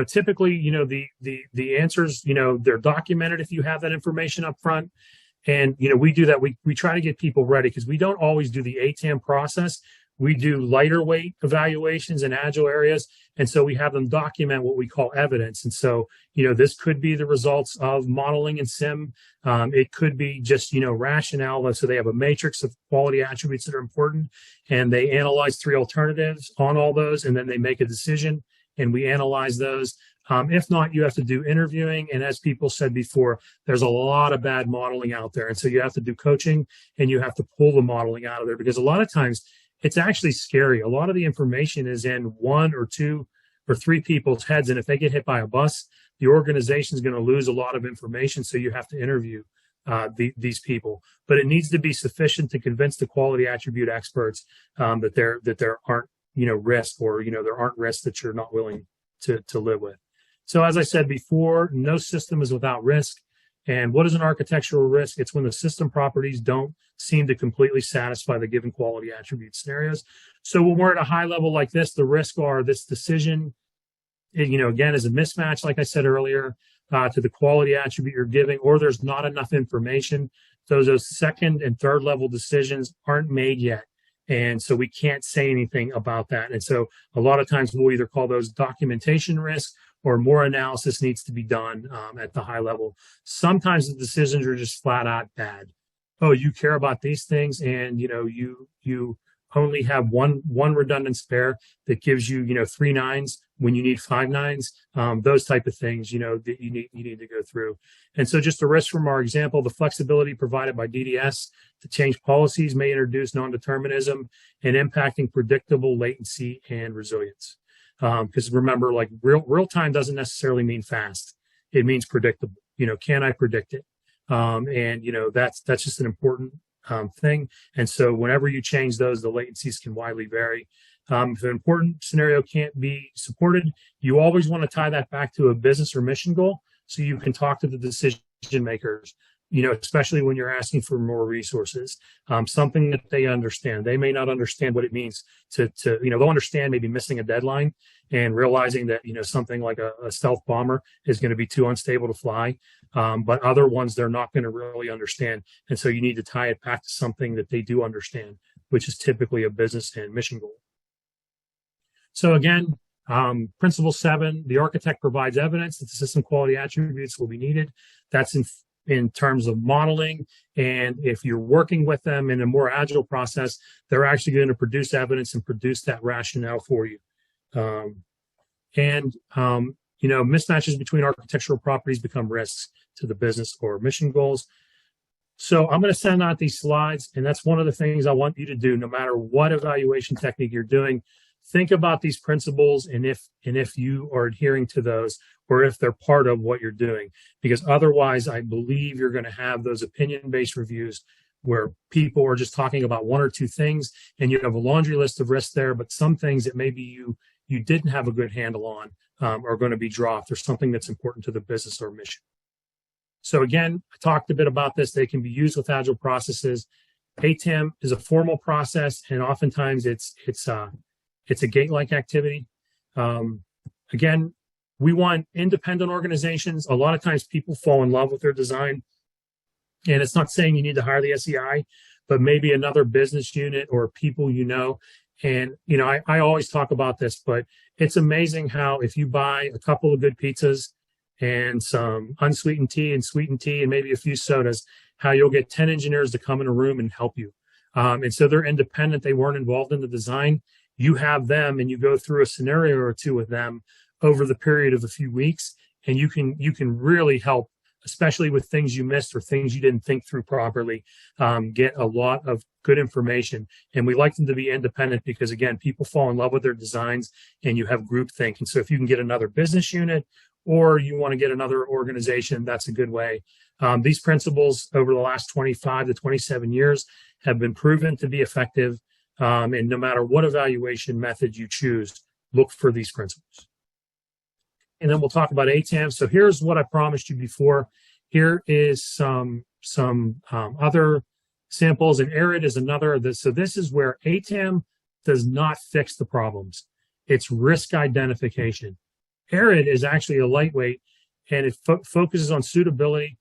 typically, the answers, they're documented if you have that information up front. And, we do that. We try to get people ready, because we don't always do the ATAM process. We do lighter weight evaluations in agile areas. And so we have them document what we call evidence. And so, this could be the results of modeling in SIM. It could be just, rationale. So they have a matrix of quality attributes that are important, and they analyze 3 alternatives on all those, and then they make a decision, and we analyze those. If not, you have to do interviewing. And as people said before, there's a lot of bad modeling out there. And so you have to do coaching, and you have to pull the modeling out of there, because a lot of times it's actually scary. A lot of the information is in 1 or 2 or 3 people's heads. And if they get hit by a bus, the organization is going to lose a lot of information. So you have to interview these people, but it needs to be sufficient to convince the quality attribute experts that there aren't, risk, or, there aren't risks that you're not willing to live with. So as I said before, no system is without risk. And what is an architectural risk? It's when the system properties don't seem to completely satisfy the given quality attribute scenarios. So when we're at a high level like this, the risks are this decision, again, is a mismatch, like I said earlier, to the quality attribute you're giving, or there's not enough information. So those second and third level decisions aren't made yet. And so we can't say anything about that. And so a lot of times we'll either call those documentation risks, or more analysis needs to be done at the high level. Sometimes the decisions are just flat out bad. Oh, you care about these things, and you only have one redundant spare that gives you 3 nines when you need 5 nines. Those type of things that you need to go through. And so just a risk from our example, the flexibility provided by DDS to change policies may introduce non-determinism and impacting predictable latency and resilience. Because remember, like real time doesn't necessarily mean fast. It means predictable. Can I predict it? And that's just an important thing. And so whenever you change those, the latencies can widely vary. If an important scenario can't be supported, you always want to tie that back to a business or mission goal, so you can talk to the decision makers, especially when you're asking for more resources, something that they understand. They may not understand what it means to they'll understand maybe missing a deadline and realizing that, something like a stealth bomber is going to be too unstable to fly. But other ones, they're not going to really understand. And so you need to tie it back to something that they do understand, which is typically a business and mission goal. So again, Principle 7, the architect provides evidence that the system quality attributes will be needed. That's in terms of modeling. And if you're working with them in a more agile process, they're actually going to produce evidence and produce that rationale for you. Mismatches between architectural properties become risks to the business or mission goals. So I'm going to send out these slides, and that's one of the things I want you to do, no matter what evaluation technique you're doing. Think about these principles, and if you are adhering to those, or if they're part of what you're doing, because otherwise I believe you're going to have those opinion-based reviews where people are just talking about 1 or 2 things, and you have a laundry list of risks there, but some things that maybe you didn't have a good handle on are going to be dropped, or something that's important to the business or mission. So again, I talked a bit about this. They can be used with agile processes. ATAM is a formal process, and oftentimes it's a gate-like activity. Again, we want independent organizations. A lot of times people fall in love with their design, and it's not saying you need to hire the SEI, but maybe another business unit or people you know. And, you know, I always talk about this, but it's amazing how if you buy a couple of good pizzas and some unsweetened tea and sweetened tea and maybe a few sodas, how you'll get 10 engineers to come in a room and help you. And so they're independent. They weren't involved in the design. You have them and you go through a scenario or two with them over the period of a few weeks, and you can really help, especially with things you missed or things you didn't think through properly, get a lot of good information. And we like them to be independent because, again, people fall in love with their designs and you have groupthink. And so if you can get another business unit or you want to get another organization, that's a good way. These principles over the last 25 to 27 years have been proven to be effective. And no matter what evaluation method you choose, look for these principles. And then we'll talk about ATAM. So here's what I promised you before. Here is some other samples, and ARID is another. So this is where ATAM does not fix the problems. It's risk identification. ARID is actually a lightweight, and it focuses on suitability.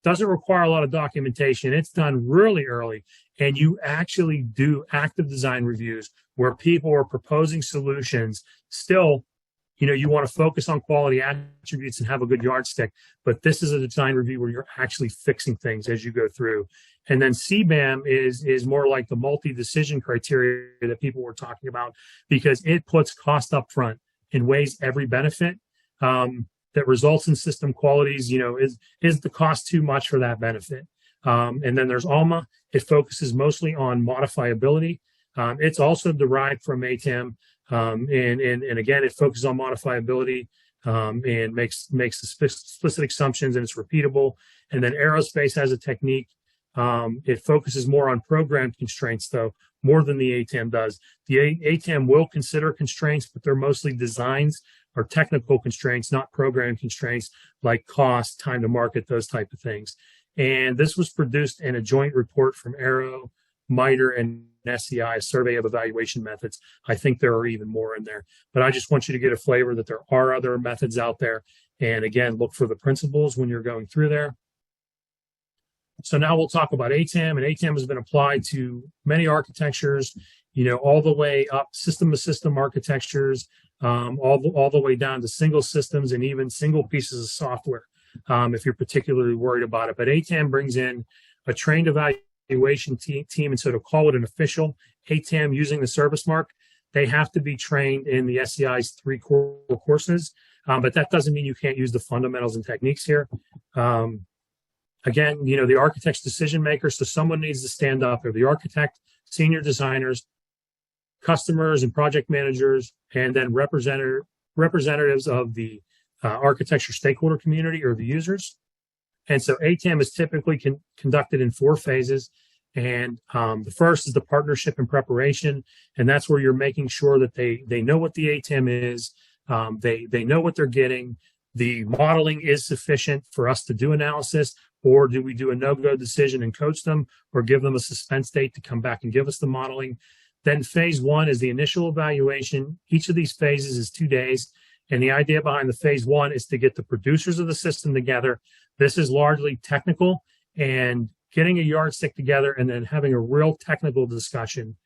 Doesn't require a lot of documentation. It's done really early, and you actually do active design reviews where people are proposing solutions. Still, you know, you want to focus on quality attributes and have a good yardstick, but this is a design review where you're actually fixing things as you go through. And then CBAM is more like the multi-decision criteria that people were talking about, because it puts cost up front and weighs every benefit that results in system qualities. You know, is the cost too much for that benefit? And then there's ALMA. It focuses mostly on modifiability. It's also derived from ATAM. And again, it focuses on modifiability and makes explicit assumptions, and it's repeatable. And then aerospace has a technique. It focuses more on program constraints, though, more than the ATAM does. The ATAM will consider constraints, but they're mostly designs or technical constraints, not program constraints like cost, time to market, those type of things. And this was produced in a joint report from Aero, MITRE, and SEI, a survey of evaluation methods. I think there are even more in there, but I just want you to get a flavor that there are other methods out there. And again, look for the principles when you're going through there. So now we'll talk about ATAM, and ATAM has been applied to many architectures, you know, all the way up system to system architectures, all the way down to single systems and even single pieces of software, if you're particularly worried about it. But ATAM brings in a trained evaluation team, and so to call it an official ATAM using the service mark, they have to be trained in the SEI's 3 core courses, but that doesn't mean you can't use the fundamentals and techniques here. Again, you know, the architect's decision maker, so someone needs to stand up. They're the architect, senior designers, customers and project managers, and then representatives of the architecture stakeholder community or the users. And so ATAM is typically conducted in 4 phases. And the first is the partnership and preparation. And that's where you're making sure that they know what the ATAM is. They know what they're getting. The modeling is sufficient for us to do analysis, or do we do a no-go decision and coach them, or give them a suspense date to come back and give us the modeling? Then phase 1 is the initial evaluation. Each of these phases is 2 days. And the idea behind the phase 1 is to get the producers of the system together. This is largely technical, and getting a yardstick together and then having a real technical discussion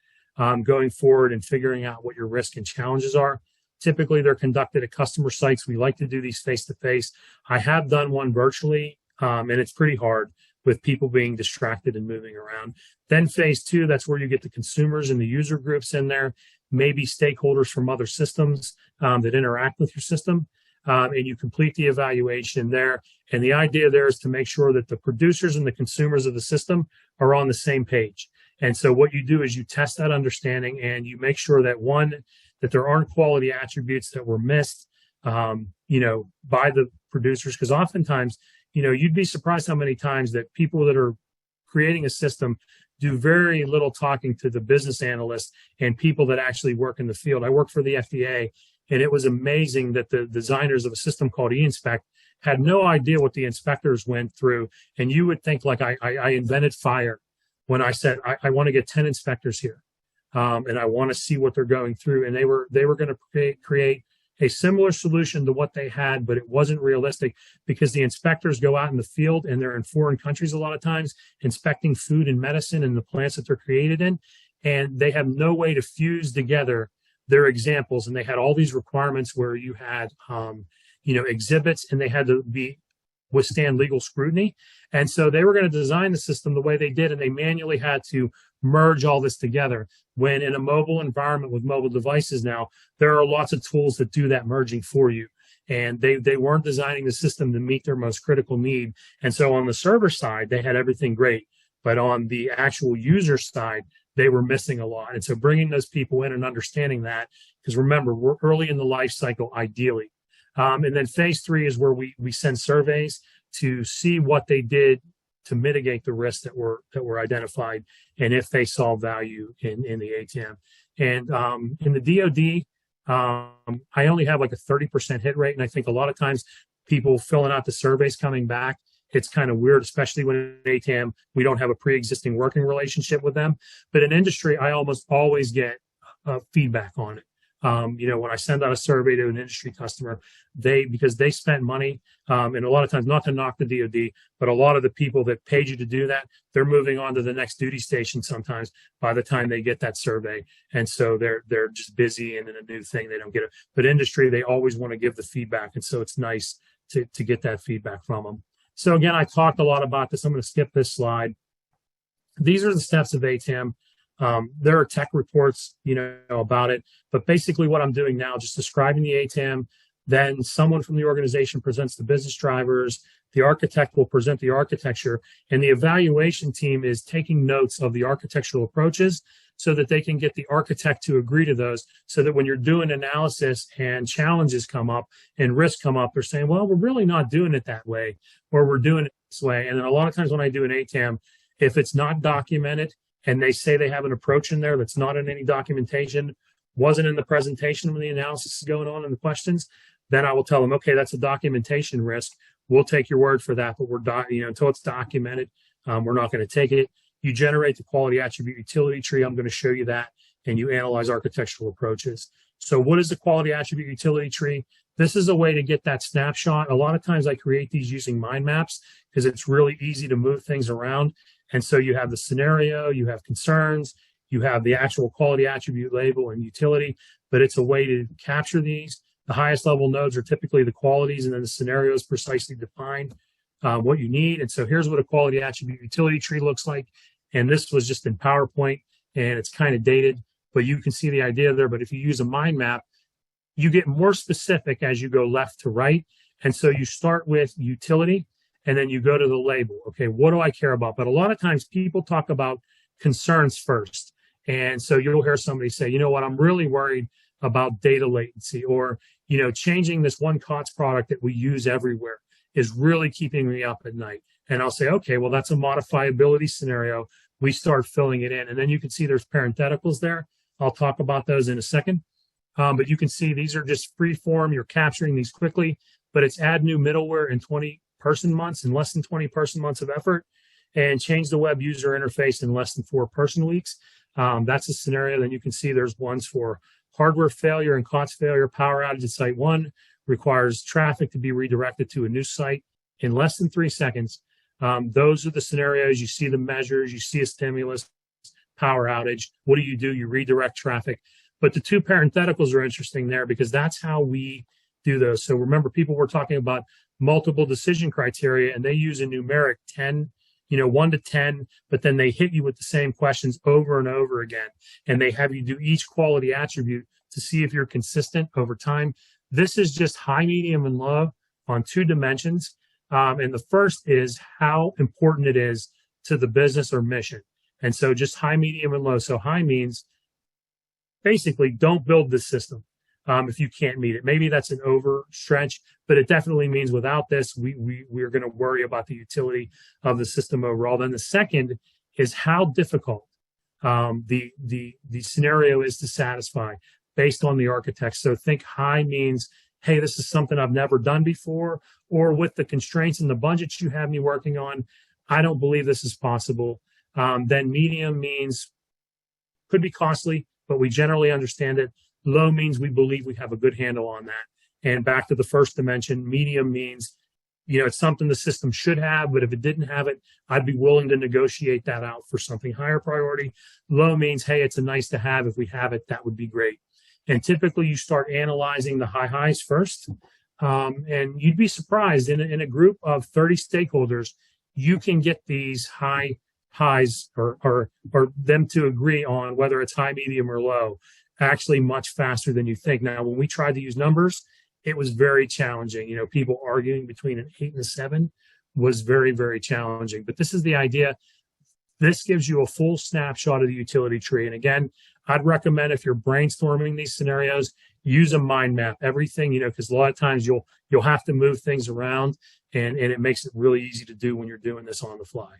going forward and figuring out what your risk and challenges are. Typically, they're conducted at customer sites. We like to do these face-to-face. I have done one virtually, and it's pretty hard with people being distracted and moving around. Then phase 2, that's where you get the consumers and the user groups in there, maybe stakeholders from other systems that interact with your system, and you complete the evaluation there. And the idea there is to make sure that the producers and the consumers of the system are on the same page. And so what you do is you test that understanding, and you make sure that, one, that there aren't quality attributes that were missed, you know, by the producers, because oftentimes, you know, you'd be surprised how many times that people that are creating a system do very little talking to the business analysts and people that actually work in the field. I work for the FDA, And it was amazing that the designers of a system called eInspect had no idea what the inspectors went through. And you would think like I invented fire when I said, I want to get 10 inspectors here. And I want to see what they're going through. And they were going to create a similar solution to what they had, but it wasn't realistic because the inspectors go out in the field and they're in foreign countries a lot of times inspecting food and medicine and the plants that they're created in. And they have no way to fuse together their examples. And they had all these requirements where you had, exhibits, and they had to withstand legal scrutiny. And so they were going to design the system the way they did, and they manually had to merge all this together. When in a mobile environment with mobile devices now, there are lots of tools that do that merging for you. And they weren't designing the system to meet their most critical need. And so on the server side, they had everything great. But on the actual user side, they were missing a lot. And so bringing those people in and understanding that, because remember, we're early in the life cycle, ideally. And then phase 3 is where we send surveys to see what they did to mitigate the risks that were identified and if they saw value in the ATAM. And in the DoD, I only have like a 30% hit rate. And I think a lot of times people filling out the surveys coming back, it's kind of weird, especially when in ATAM, we don't have a pre-existing working relationship with them. But in industry, I almost always get feedback on it. When I send out a survey to an industry customer, because they spent money, and a lot of times, not to knock the DoD, but a lot of the people that paid you to do that, they're moving on to the next duty station sometimes by the time they get that survey. And so they're just busy and in a new thing, they don't get it. But industry, they always want to give the feedback. And so it's nice to get that feedback from them. So again, I talked a lot about this. I'm going to skip this slide. These are the steps of ATAM. There are tech reports, about it, but basically what I'm doing now, just describing the ATAM, then someone from the organization presents the business drivers, the architect will present the architecture, and the evaluation team is taking notes of the architectural approaches so that they can get the architect to agree to those, so that when you're doing analysis and challenges come up and risks come up, they're saying, well, we're really not doing it that way, or we're doing it this way. And then a lot of times when I do an ATAM, if it's not documented, and they say they have an approach in there that's not in any documentation, wasn't in the presentation when the analysis is going on and the questions, then I will tell them, okay, that's a documentation risk. We'll take your word for that, but until it's documented, we're not going to take it. You generate the quality attribute utility tree. I'm going to show you that, and you analyze architectural approaches. So what is the quality attribute utility tree? This is a way to get that snapshot. A lot of times I create these using mind maps because it's really easy to move things around. And so you have the scenario, you have concerns, you have the actual quality attribute label and utility, but it's a way to capture these. The highest level nodes are typically the qualities, and then the scenarios precisely define what you need. And so here's what a quality attribute utility tree looks like. And this was just in PowerPoint, and it's kind of dated, but you can see the idea there. But if you use a mind map, you get more specific as you go left to right. And so you start with utility, and then you go to the label. Okay, what do I care about? But a lot of times people talk about concerns first. And so you'll hear somebody say, you know what, I'm really worried about data latency, or, changing this one COTS product that we use everywhere is really keeping me up at night. And I'll say, okay, well, that's a modifiability scenario. We start filling it in. And then you can see there's parentheticals there. I'll talk about those in a second. But you can see these are just free form. You're capturing these quickly, but it's add new middleware in 20 person months, in less than 20 person months of effort, and change the web user interface in less than 4 person weeks. That's a scenario. Then you can see there's ones for hardware failure and COTS failure. Power outage at site 1 requires traffic to be redirected to a new site in less than 3 seconds. Those are the scenarios. You see the measures, you see a stimulus, power outage. What do? You redirect traffic. But the 2 parentheticals are interesting there because that's how we do those. So remember, people were talking about multiple decision criteria, and they use a numeric 10, 1 to 10, but then they hit you with the same questions over and over again. And they have you do each quality attribute to see if you're consistent over time. This is just high, medium, and low on 2 dimensions. And the first is how important it is to the business or mission. And so just high, medium, and low. So high means basically don't build this system if you can't meet it. Maybe that's an overstretch, but it definitely means without this, we're going to worry about the utility of the system overall. Then the second is how difficult the scenario is to satisfy. based on the architect. So think high means, hey, this is something I've never done before, or with the constraints and the budgets you have me working on, I don't believe this is possible. Then medium means could be costly, but we generally understand it. Low means we believe we have a good handle on that. And back to the first dimension, medium means, it's something the system should have, but if it didn't have it, I'd be willing to negotiate that out for something higher priority. Low means, hey, it's a nice to have. If we have it, that would be great. And typically you start analyzing the highs first. And you'd be surprised in a group of 30 stakeholders, you can get these highs or them to agree on whether it's high, medium, or low actually much faster than you think. Now, when we tried to use numbers, it was very challenging. People arguing between an 8 and a 7 was very, very challenging. But this is the idea. This gives you a full snapshot of the utility tree. And again, I'd recommend if you're brainstorming these scenarios, use a mind map, everything, because a lot of times you'll have to move things around and it makes it really easy to do when you're doing this on the fly.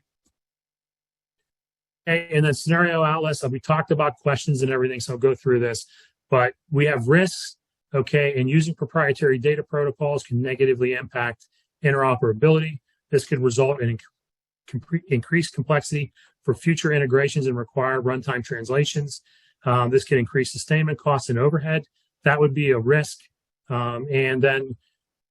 And then scenario outlets, we talked about questions and everything, so I'll go through this. But we have risks, okay, and using proprietary data protocols can negatively impact interoperability. This could result in increased complexity for future integrations and require runtime translations. This can increase sustainment costs and overhead. That would be a risk. And then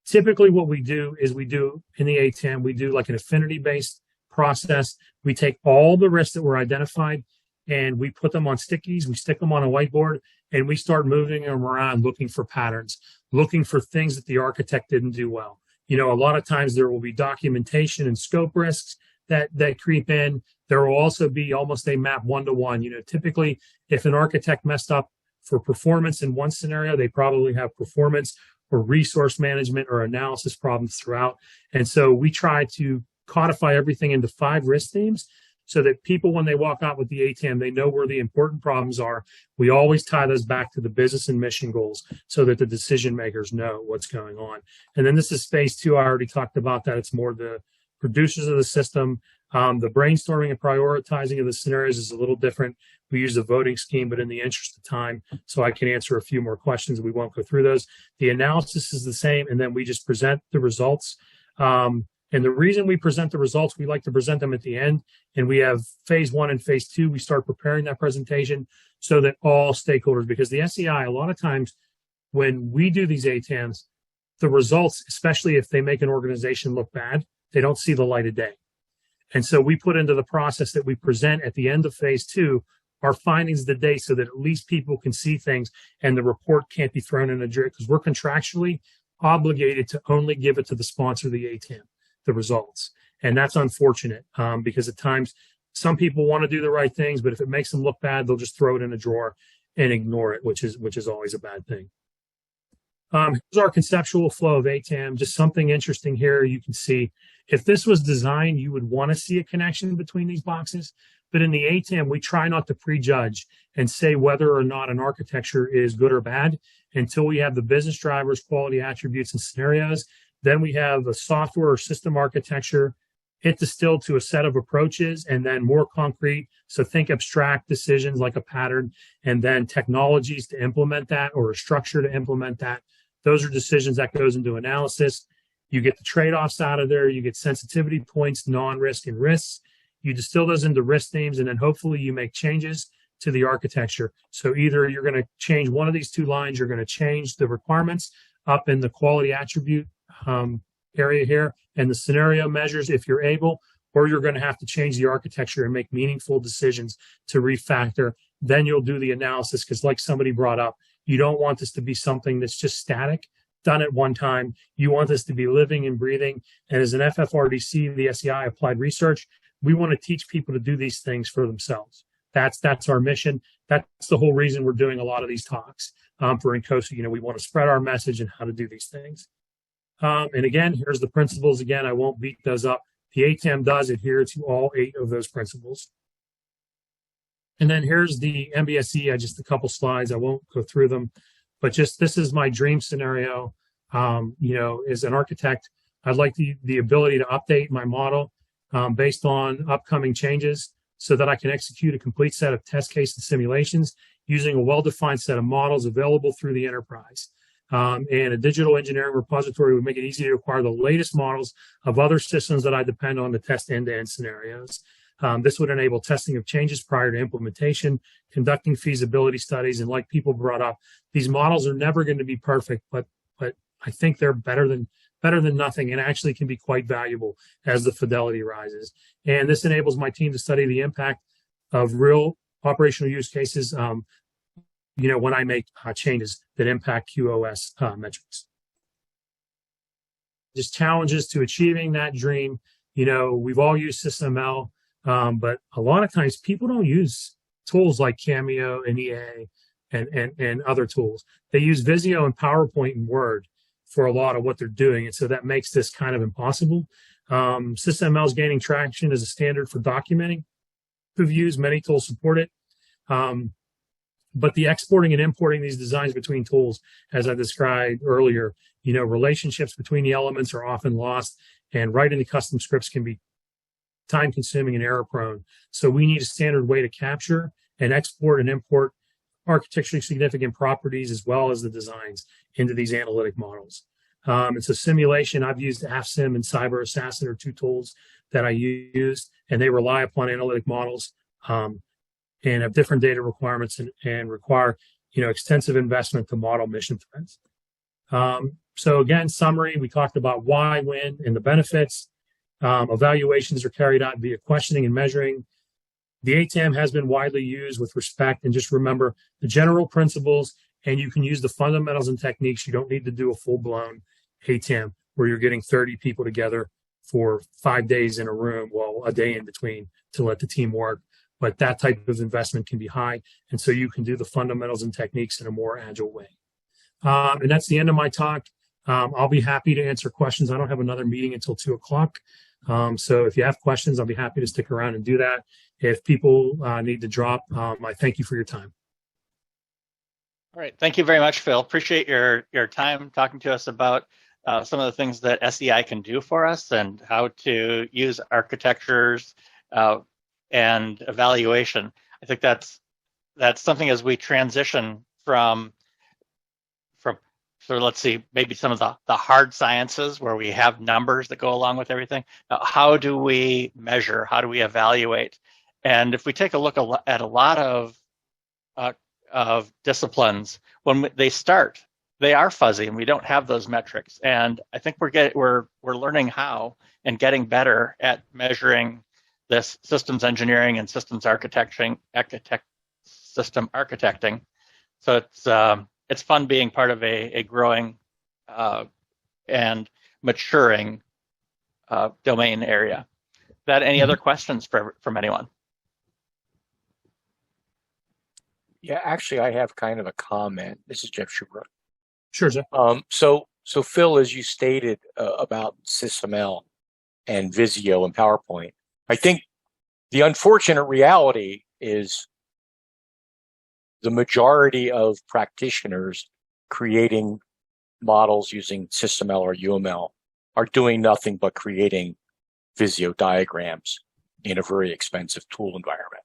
typically what we do is we do in the ATAM, we do like an affinity-based process. We take all the risks that were identified and we put them on stickies. We stick them on a whiteboard and we start moving them around, looking for patterns, looking for things that the architect didn't do well. A lot of times there will be documentation and scope risks that creep in. There will also be almost a map one-to-one. Typically, if an architect messed up for performance in one scenario, they probably have performance or resource management or analysis problems throughout. And so we try to codify everything into 5 risk themes so that people, when they walk out with the ATAM, they know where the important problems are. We always tie those back to the business and mission goals so that the decision makers know what's going on. And then this is phase 2. I already talked about that. It's more the producers of the system. The brainstorming and prioritizing of the scenarios is a little different. We use a voting scheme, but in the interest of time, so I can answer a few more questions, we won't go through those. The analysis is the same, and then we just present the results. And the reason we present the results, we like to present them at the end. And we have phase 1 and phase 2. We start preparing that presentation so that all stakeholders, because the SEI, a lot of times when we do these ATAMs, the results, especially if they make an organization look bad, they don't see the light of day. And so we put into the process that we present at the end of phase 2 our findings of the day so that at least people can see things and the report can't be thrown in a jury because we're contractually obligated to only give it to the sponsor of the ATAM, the results. And that's unfortunate because at times some people want to do the right things, but if it makes them look bad, they'll just throw it in a drawer and ignore it, which is always a bad thing. Here's our conceptual flow of ATAM. Just something interesting here. You can see if this was designed, you would want to see a connection between these boxes. But in the ATAM, we try not to prejudge and say whether or not an architecture is good or bad until we have the business drivers, quality attributes, and scenarios. Then we have a software or system architecture. It distilled to a set of approaches and then more concrete. So think abstract decisions like a pattern and then technologies to implement that or a structure to implement that. Those are decisions that goes into analysis. You get the trade-offs out of there. You get sensitivity points, non-risk, and risks. You distill those into risk themes, and then hopefully you make changes to the architecture. So either you're going to change one of these 2 lines, you're going to change the requirements up in the quality attribute area here and the scenario measures if you're able, or you're going to have to change the architecture and make meaningful decisions to refactor. Then you'll do the analysis because like somebody brought up, you don't want this to be something that's just static, done at one time. You want this to be living and breathing. And as an FFRDC, the SEI Applied Research, we want to teach people to do these things for themselves. That's our mission. That's the whole reason we're doing a lot of these talks for INCOSE. We want to spread our message and how to do these things. And again, here's the principles. Again, I won't beat those up. The ATAM does adhere to all 8 of those principles. And then here's the MBSE. Just a couple slides. I won't go through them, but just this is my dream scenario. As an architect, I'd like the ability to update my model based on upcoming changes. so that I can execute a complete set of test case and simulations using a well-defined set of models available through the enterprise. And a digital engineering repository would make it easy to acquire the latest models of other systems that I depend on to test end-to-end scenarios. This would enable testing of changes prior to implementation, conducting feasibility studies, and like people brought up, these models are never going to be perfect, but I think they're better than nothing and actually can be quite valuable as the fidelity rises. And this enables my team to study the impact of real operational use cases, when I make changes that impact QoS metrics. Just challenges to achieving that dream. We've all used SysML, but a lot of times people don't use tools like Cameo and EA and other tools. They use Visio and PowerPoint and Word for a lot of what they're doing. And so that makes this kind of impossible. SysML is gaining traction as a standard for documenting reviews. Many tools support it. But the exporting and importing these designs between tools, as I described earlier, relationships between the elements are often lost, and writing the custom scripts can be time consuming and error prone. So we need a standard way to capture and export and import architecturally significant properties as well as the designs into these analytic models. It's a simulation. I've used AFSIM and Cyber Assassin are two tools that I use, and they rely upon analytic models and have different data requirements and require extensive investment to model mission threats. So again, summary, we talked about why, when, and the benefits. Evaluations are carried out via questioning and measuring. The ATAM has been widely used with respect, and just remember the general principles, and you can use the fundamentals and techniques. You don't need to do a full-blown ATAM where you're getting 30 people together for 5 days in a room, a day in between to let the team work. But that type of investment can be high, and so you can do the fundamentals and techniques in a more agile way. And that's the end of my talk. I'll be happy to answer questions. I don't have another meeting until 2:00. So if you have questions, I'll be happy to stick around and do that. If people need to drop, I thank you for your time. All right. Thank you very much, Phil. Appreciate your time talking to us about some of the things that SEI can do for us and how to use architectures and evaluation. I think that's something as we transition from so let's see, maybe some of the hard sciences where we have numbers that go along with everything. Now, how do we measure? How do we evaluate? And if we take a look at a lot of disciplines, when they start, they are fuzzy and we don't have those metrics. And I think we're learning how and getting better at measuring this systems engineering and systems system architecting. So it's fun being part of a growing and maturing domain area. Any other questions from anyone? Yeah, actually, I have kind of a comment. This is Jeff Schubert. Sure, Jeff. So Phil, as you stated about SysML and Visio and PowerPoint, I think the unfortunate reality is the majority of practitioners creating models using SysML or UML are doing nothing but creating Visio diagrams in a very expensive tool environment.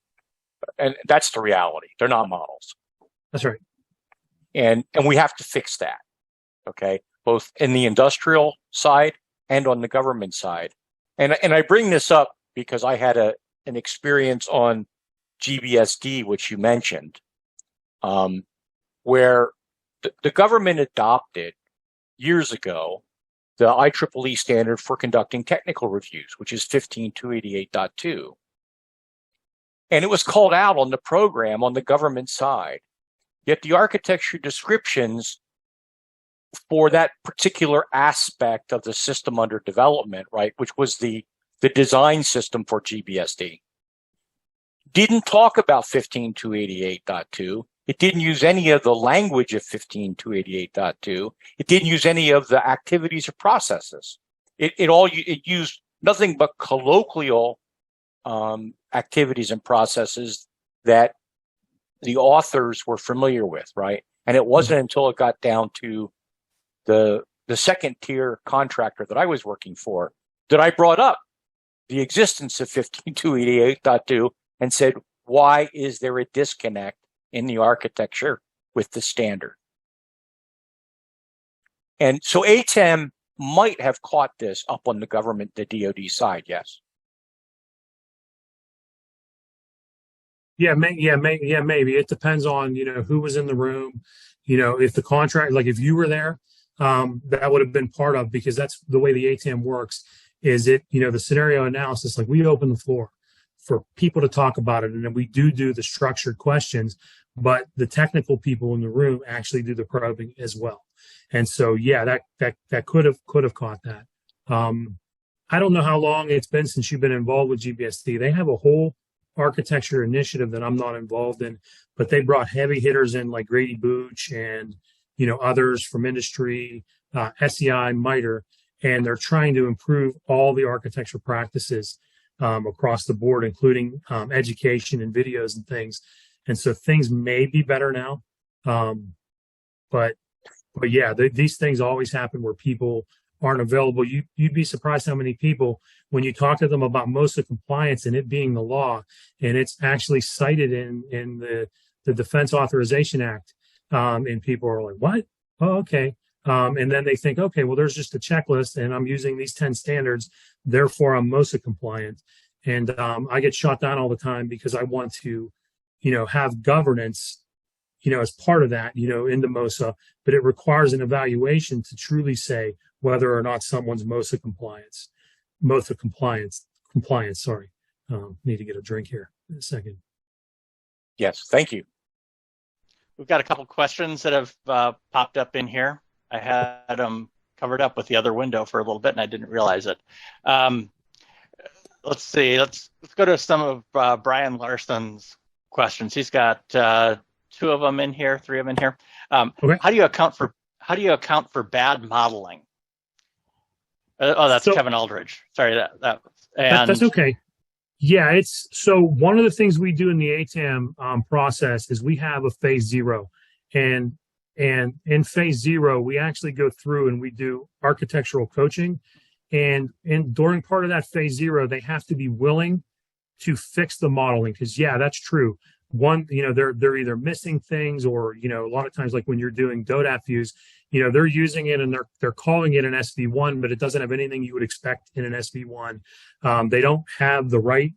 And that's the reality. They're not models. That's right. And we have to fix that, okay? Both in the industrial side and on the government side. And I bring this up because I had an experience on GBSD, which you mentioned, where the government adopted years ago the IEEE standard for conducting technical reviews, which is 15288.2. And it was called out on the program on the government side. Yet the architecture descriptions for that particular aspect of the system under development, right, which was the design system for GBSD, didn't talk about 15288.2. It didn't use any of the language of 15288.2. It didn't use any of the activities or processes. It used nothing but colloquial activities and processes that the authors were familiar with, right? And it wasn't until it got down to the second tier contractor that I was working for that I brought up the existence of 15288.2 and said, why is there a disconnect in the architecture with the standard? And so ATAM might have caught this up on the government, the DoD side, yes. Maybe it depends on who was in the room. If the contract, like if you were there, that would have been part of, because that's the way the ATAM works. Is it the scenario analysis? Like, we open the floor for people to talk about it, and then we do the structured questions, but the technical people in the room actually do the probing as well. And so that could have caught that. I don't know how long it's been since you've been involved with GBSD. They have a whole architecture initiative that I'm not involved in, but they brought heavy hitters in like Grady Booch and others from industry, SEI, MITRE, and they're trying to improve all the architecture practices across the board, including education and videos and things. And so things may be better now, but these things always happen where people aren't available. You'd be surprised how many people, when you talk to them about MOSA compliance and it being the law, and it's actually cited in the Defense Authorization Act, and people are like, what? Oh, okay. And then they think, okay, well, there's just a checklist and I'm using these 10 standards, therefore I'm MOSA compliant. And I get shot down all the time because I want to, have governance, as part of that, into MOSA, but it requires an evaluation to truly say whether or not someone's MOSA compliance, sorry. Need to get a drink here in a second. Yes, thank you. We've got a couple questions that have popped up in here. I had them covered up with the other window for a little bit, and I didn't realize it. Let's see. Let's go to some of Brian Larson's questions. He's got 2 of them in here, 3 of them in here. Okay. How do you account for bad modeling? That's Kevin Aldridge. Sorry, that's okay. Yeah, so one of the things we do in the ATAM process is we have a phase 0, and in phase 0 we actually go through and we do architectural coaching, and during part of that phase 0 they have to be willing to fix the modeling, because that's true. One, they're either missing things, or a lot of times, like when you're doing DODAP views, they're using it and they're calling it an SV1, but it doesn't have anything you would expect in an SV1. They don't have the right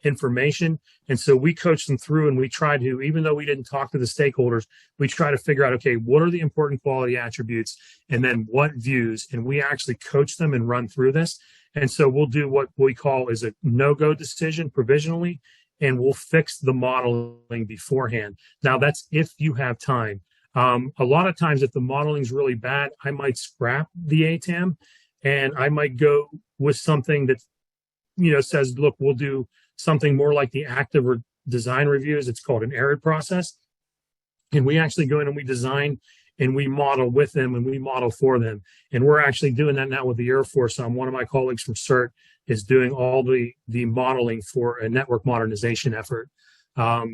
information, and so we coach them through, and we try to, even though we didn't talk to the stakeholders, we try to figure out, okay, what are the important quality attributes, and then what views, and we actually coach them and run through this. And so we'll do what we call is a no-go decision provisionally, and we'll fix the modeling beforehand. Now, that's if you have time. A lot of times, if the modeling's really bad, I might scrap the ATAM, and I might go with something that, says, look, we'll do something more like the active or design reviews. It's called an ARID process. And we actually go in and we design and we model with them and we model for them. And we're actually doing that now with the Air Force. One of my colleagues from CERT is doing all the modeling for a network modernization effort,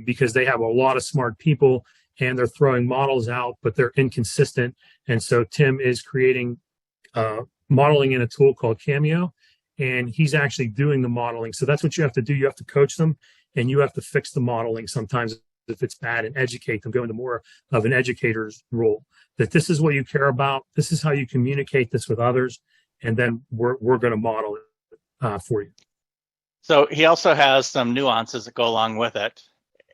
because they have a lot of smart people and they're throwing models out, but they're inconsistent. And so Tim is creating modeling in a tool called CMU, and he's actually doing the modeling. So that's what you have to do. You have to coach them, and you have to fix the modeling sometimes if it's bad, and educate them, go into more of an educator's role, that this is what you care about. This is how you communicate this with others. And then we're going to model it for you. So he also has some nuances that go along with it.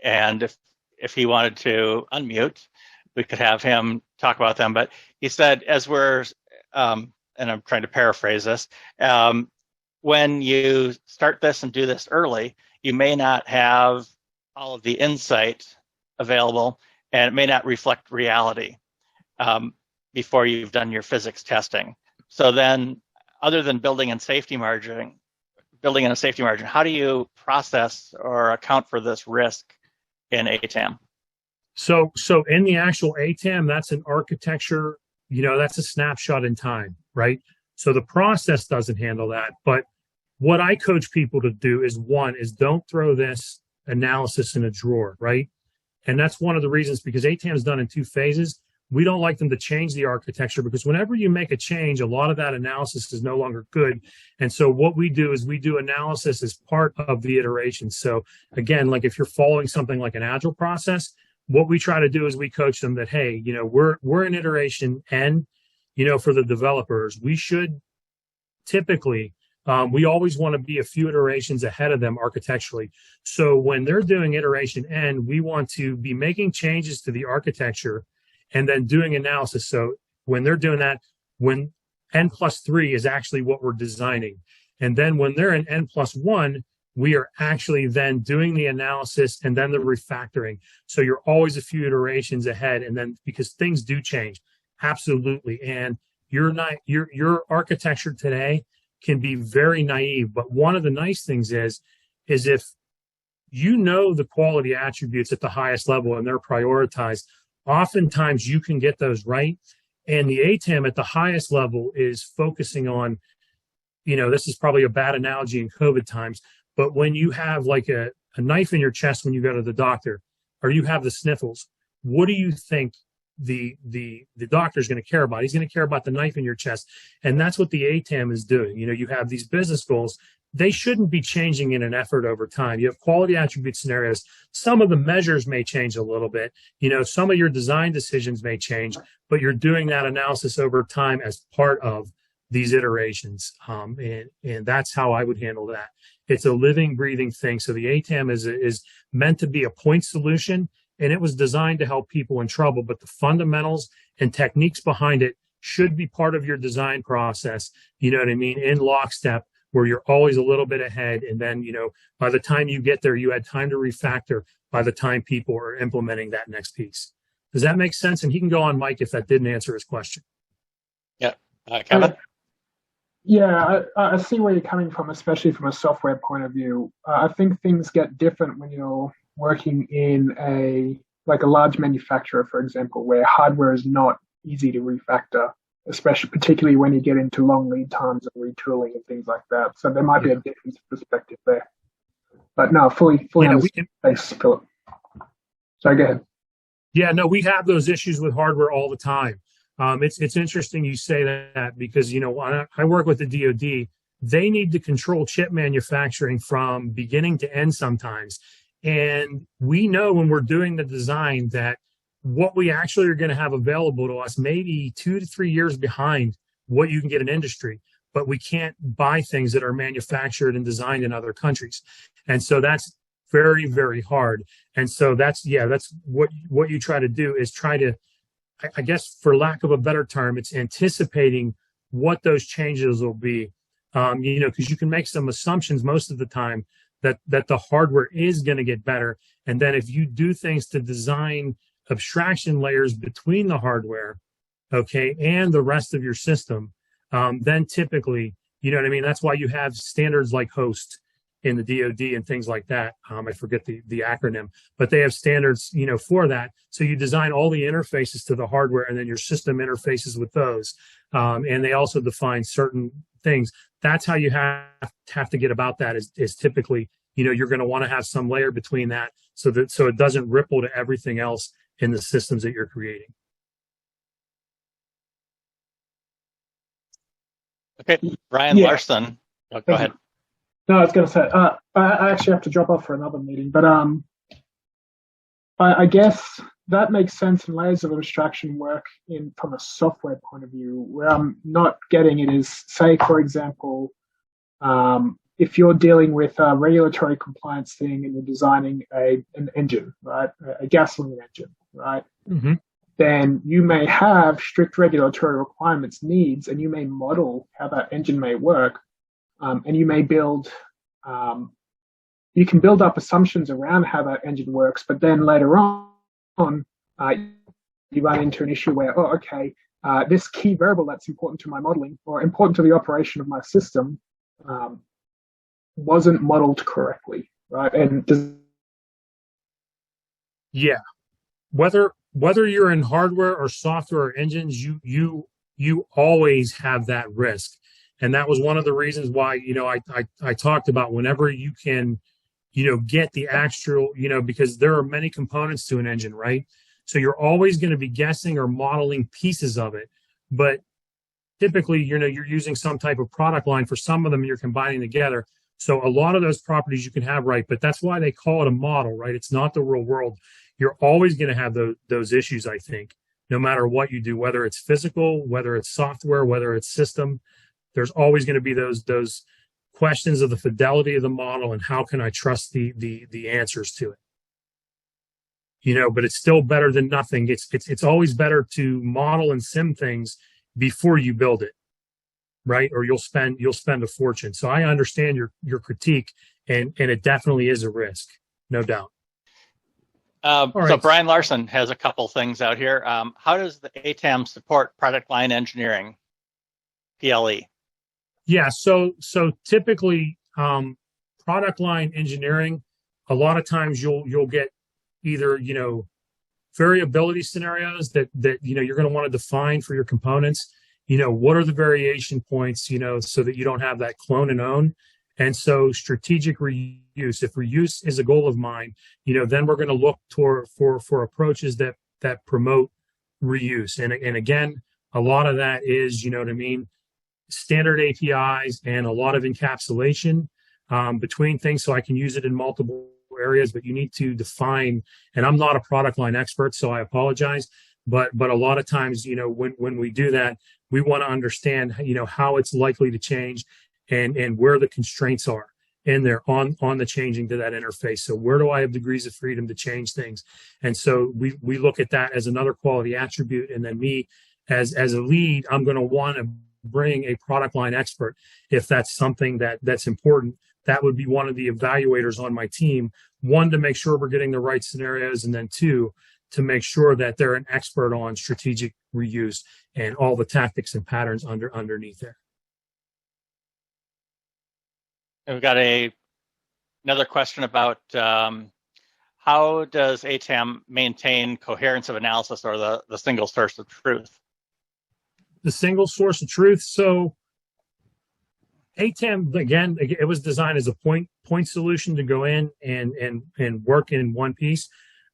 And if he wanted to unmute, we could have him talk about them. But he said, as we're, and I'm trying to paraphrase this, when you start this and do this early, you may not have all of the insight available, and it may not reflect reality before you've done your physics testing. So then, other than building in a safety margin, how do you process or account for this risk in ATAM? So in the actual ATAM, that's an architecture, that's a snapshot in time, right? So the process doesn't handle that. But what I coach people to do is, one, is don't throw this analysis in a drawer, right? And that's one of the reasons, because ATAM is done in 2 phases. we don't like them to change the architecture, because whenever you make a change, a lot of that analysis is no longer good. And so what we do is we do analysis as part of the iteration. So again, like if you're following something like an agile process, what we try to do is we coach them that, hey, we're in iteration N, for the developers, we should typically, we always want to be a few iterations ahead of them architecturally. So when they're doing iteration N, we want to be making changes to the architecture and then doing analysis. So when they're doing that, when N+3 is actually what we're designing. And then when they're in N+1, we are actually then doing the analysis and then the refactoring. So you're always a few iterations ahead. And then because things do change, absolutely. And your architecture today can be very naive. But one of the nice things is if the quality attributes at the highest level and they're prioritized, oftentimes you can get those right. And the ATAM at the highest level is focusing on, this is probably a bad analogy in COVID times, but when you have like a knife in your chest when you go to the doctor, or you have the sniffles, what do you think the doctor is going to care about? He's going to care about the knife in your chest. And that's what the ATAM is doing. You have these business goals. They shouldn't be changing in an effort over time. You have quality attribute scenarios. Some of the measures may change a little bit. Some of your design decisions may change, but you're doing that analysis over time as part of these iterations. And that's how I would handle that. It's a living, breathing thing. So the ATAM is meant to be a point solution, and it was designed to help people in trouble, but the fundamentals and techniques behind it should be part of your design process, in lockstep, where you're always a little bit ahead. And then, by the time you get there, you had time to refactor by the time people are implementing that next piece. Does that make sense? And he can go on, Mike, if that didn't answer his question. Yeah. Kevin? Yeah, I see where you're coming from, especially from a software point of view. I think things get different when you're working in a large manufacturer, for example, where hardware is not easy to refactor, particularly when you get into long lead times and retooling and things like that. So there might be a different perspective there. But no, fully thanks, Philip. Sorry, go ahead. Yeah, no, we have those issues with hardware all the time. It's interesting you say that because, I work with the DoD. They need to control chip manufacturing from beginning to end sometimes. And we know when we're doing the design that what we actually are going to have available to us may be 2 to 3 years behind what you can get in industry, but we can't buy things that are manufactured and designed in other countries. And so that's very, very hard. And so that's what you try to do is try to, I guess, for lack of a better term, it's anticipating what those changes will be, because you can make some assumptions most of the time that the hardware is going to get better. And then if you do things to design abstraction layers between the hardware, and the rest of your system, then typically, that's why you have standards like HOST in the DoD and things like that. I forget the acronym, but they have standards, for that. So you design all the interfaces to the hardware, and then your system interfaces with those. And they also define certain things. That's how you have to get about that is typically, you're going to want to have some layer between that so it doesn't ripple to everything else in the systems that you're creating. Okay, Brian Larson. Oh, go ahead. No, I was going to say, I actually have to drop off for another meeting, but I guess that makes sense in layers of abstraction work from a software point of view. Where I'm not getting it is, say, for example, if you're dealing with a regulatory compliance thing and you're designing an engine, right, a gasoline engine, right, then you may have strict regulatory requirements, needs, and you may model how that engine may work. And you may you can build up assumptions around how that engine works, but then later on, you run into an issue where, this key variable that's important to my modeling or important to the operation of my system wasn't modeled correctly, right? And whether you're in hardware or software or engines, you always have that risk. And that was one of the reasons why, I talked about whenever you can, get the actual, because there are many components to an engine, right? So you're always going to be guessing or modeling pieces of it. But typically, you're using some type of product line. For some of them, you're combining together. So a lot of those properties you can have right, but that's why they call it a model, right? It's not the real world. You're always going to have those issues, I think, no matter what you do, whether it's physical, whether it's software, whether it's system. There's always going to be those questions of the fidelity of the model and how can I trust the answers to it. But it's still better than nothing. It's always better to model and sim things before you build it, right? Or you'll spend a fortune. So I understand your critique, and it definitely is a risk, no doubt. So Brian Larson has a couple things out here. How does the ATAM support product line engineering, PLE? Yeah, so typically product line engineering, a lot of times you'll get either variability scenarios that you're going to want to define for your components. What are the variation points, so that you don't have that clone and own. And so strategic reuse, if reuse is a goal of mine, then we're going to look for approaches that promote reuse. And again, a lot of that is, standard APIs and a lot of encapsulation between things so I can use it in multiple areas, but you need to define, and I'm not a product line expert, so I apologize, but a lot of times, when we do that, we want to understand, how it's likely to change and where the constraints are in there on the changing to that interface. So where do I have degrees of freedom to change things? And so we look at that as another quality attribute. And then me as a lead, I'm going to want to bring a product line expert if that's something that's important. That would be one of the evaluators on my team. One, to make sure we're getting the right scenarios, and then two, to make sure that they're an expert on strategic reuse and all the tactics and patterns underneath there. And we've got another question about how does ATAM maintain coherence of analysis, or the single source of truth? The single source of truth. So ATAM, again, it was designed as a point solution to go in and work in one piece.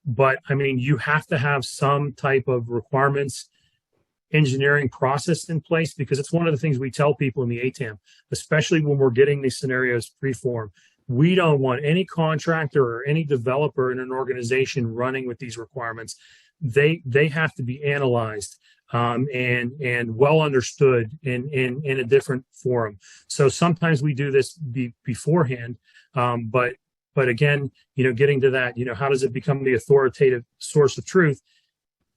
But I mean, you have to have some type of requirements engineering process in place, because it's one of the things we tell people in the ATAM, especially when we're getting these scenarios preform. We don't want any contractor or any developer in an organization running with these requirements. They have to be analyzed and well understood in a different forum. So sometimes we do this beforehand, but again, getting to that, how does it become the authoritative source of truth?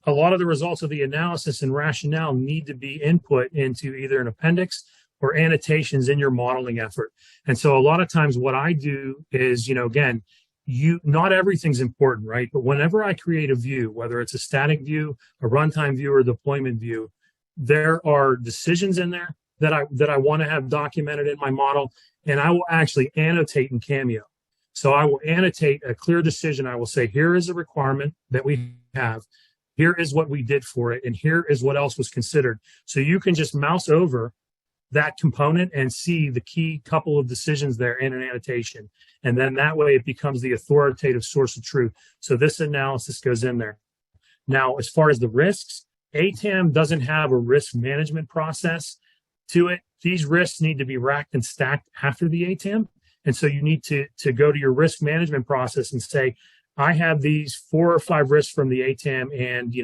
A lot of the results of the analysis and rationale need to be input into either an appendix or annotations in your modeling effort. And so a lot of times what I do is, again, not everything's important, right? But whenever I create a view, whether it's a static view, a runtime view, or a deployment view, there are decisions in there that I want to have documented in my model, and I will actually annotate in Cameo. So I will annotate a clear decision. I will say, here is a requirement that we have. Here is what we did for it, and here is what else was considered. So you can just mouse over that component and see the key couple of decisions there in an annotation. And then that way it becomes the authoritative source of truth. So this analysis goes in there. Now, as far as the risks, ATAM doesn't have a risk management process to it. These risks need to be racked and stacked after the ATAM. And so you need to go to your risk management process and say, I have these 4 or 5 risks from the ATAM, and,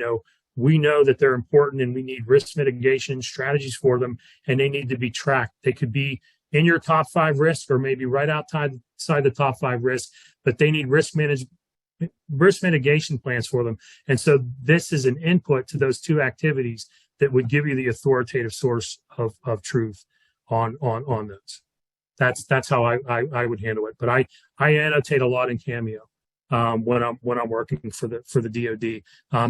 we know that they're important and we need risk mitigation strategies for them, and they need to be tracked. They could be in your top 5 risks or maybe right outside the top 5 risks, but they need risk mitigation plans for them. And so this is an input to those 2 activities that would give you the authoritative source of truth on those. That's how I would handle it. But I annotate a lot in Cameo. When I'm working for the DoD,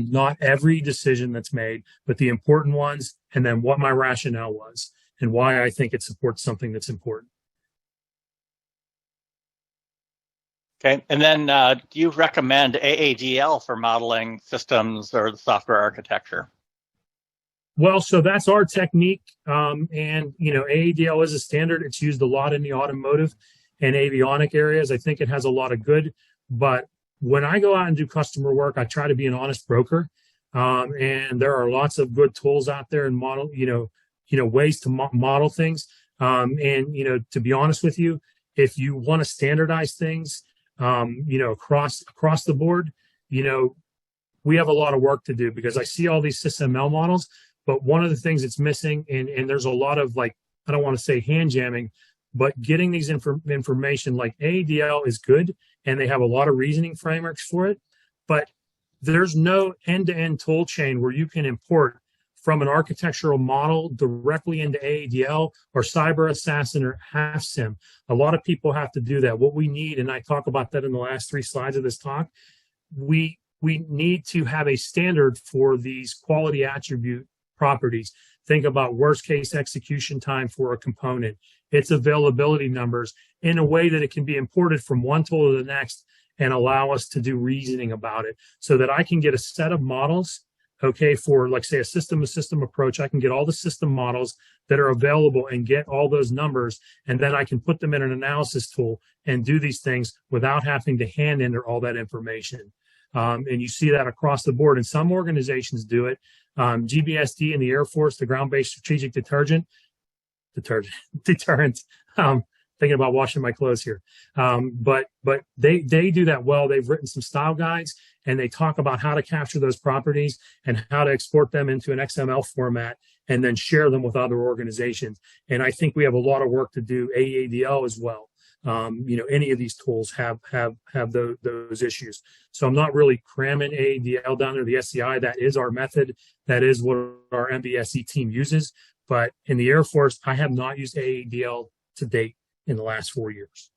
not every decision that's made, but the important ones, and then what my rationale was and why I think it supports something that's important. Okay, and then do you recommend AADL for modeling systems or the software architecture? Well, so that's our technique, and AADL is a standard. It's used a lot in the automotive and avionic areas. I think it has a lot of good. But when I go out and do customer work, I try to be an honest broker. And there are lots of good tools out there and model, ways to model things. And to be honest with you, if you want to standardize things, across the board, we have a lot of work to do, because I see all these SysML models, but one of the things that's missing, and there's a lot of, like, I don't want to say hand jamming, but getting these information, like AADL is good, and they have a lot of reasoning frameworks for it, but there's no end-to-end tool chain where you can import from an architectural model directly into AADL or Cyber Assassin or HalfSim. A lot of people have to do that. What we need, and I talk about that in the last 3 slides of this talk, we need to have a standard for these quality attribute properties. Think about worst case execution time for a component, its availability numbers, in a way that it can be imported from one tool to the next and allow us to do reasoning about it, so that I can get a set of models, okay, for, like, say, a system-to-system approach. I can get all the system models that are available and get all those numbers, and then I can put them in an analysis tool and do these things without having to hand enter all that information. And you see that across the board, and some organizations do it. GBSD in the Air Force, the ground-based strategic deterrent. Thinking about washing my clothes here. But they do that well. They've written some style guides, and they talk about how to capture those properties and how to export them into an XML format and then share them with other organizations. And I think we have a lot of work to do. AADL as well. Any of these tools have those issues. So I'm not really cramming AADL down there, the SEI. That is our method. That is what our MBSE team uses. But in the Air Force, I have not used AADL to date in the last 4 years.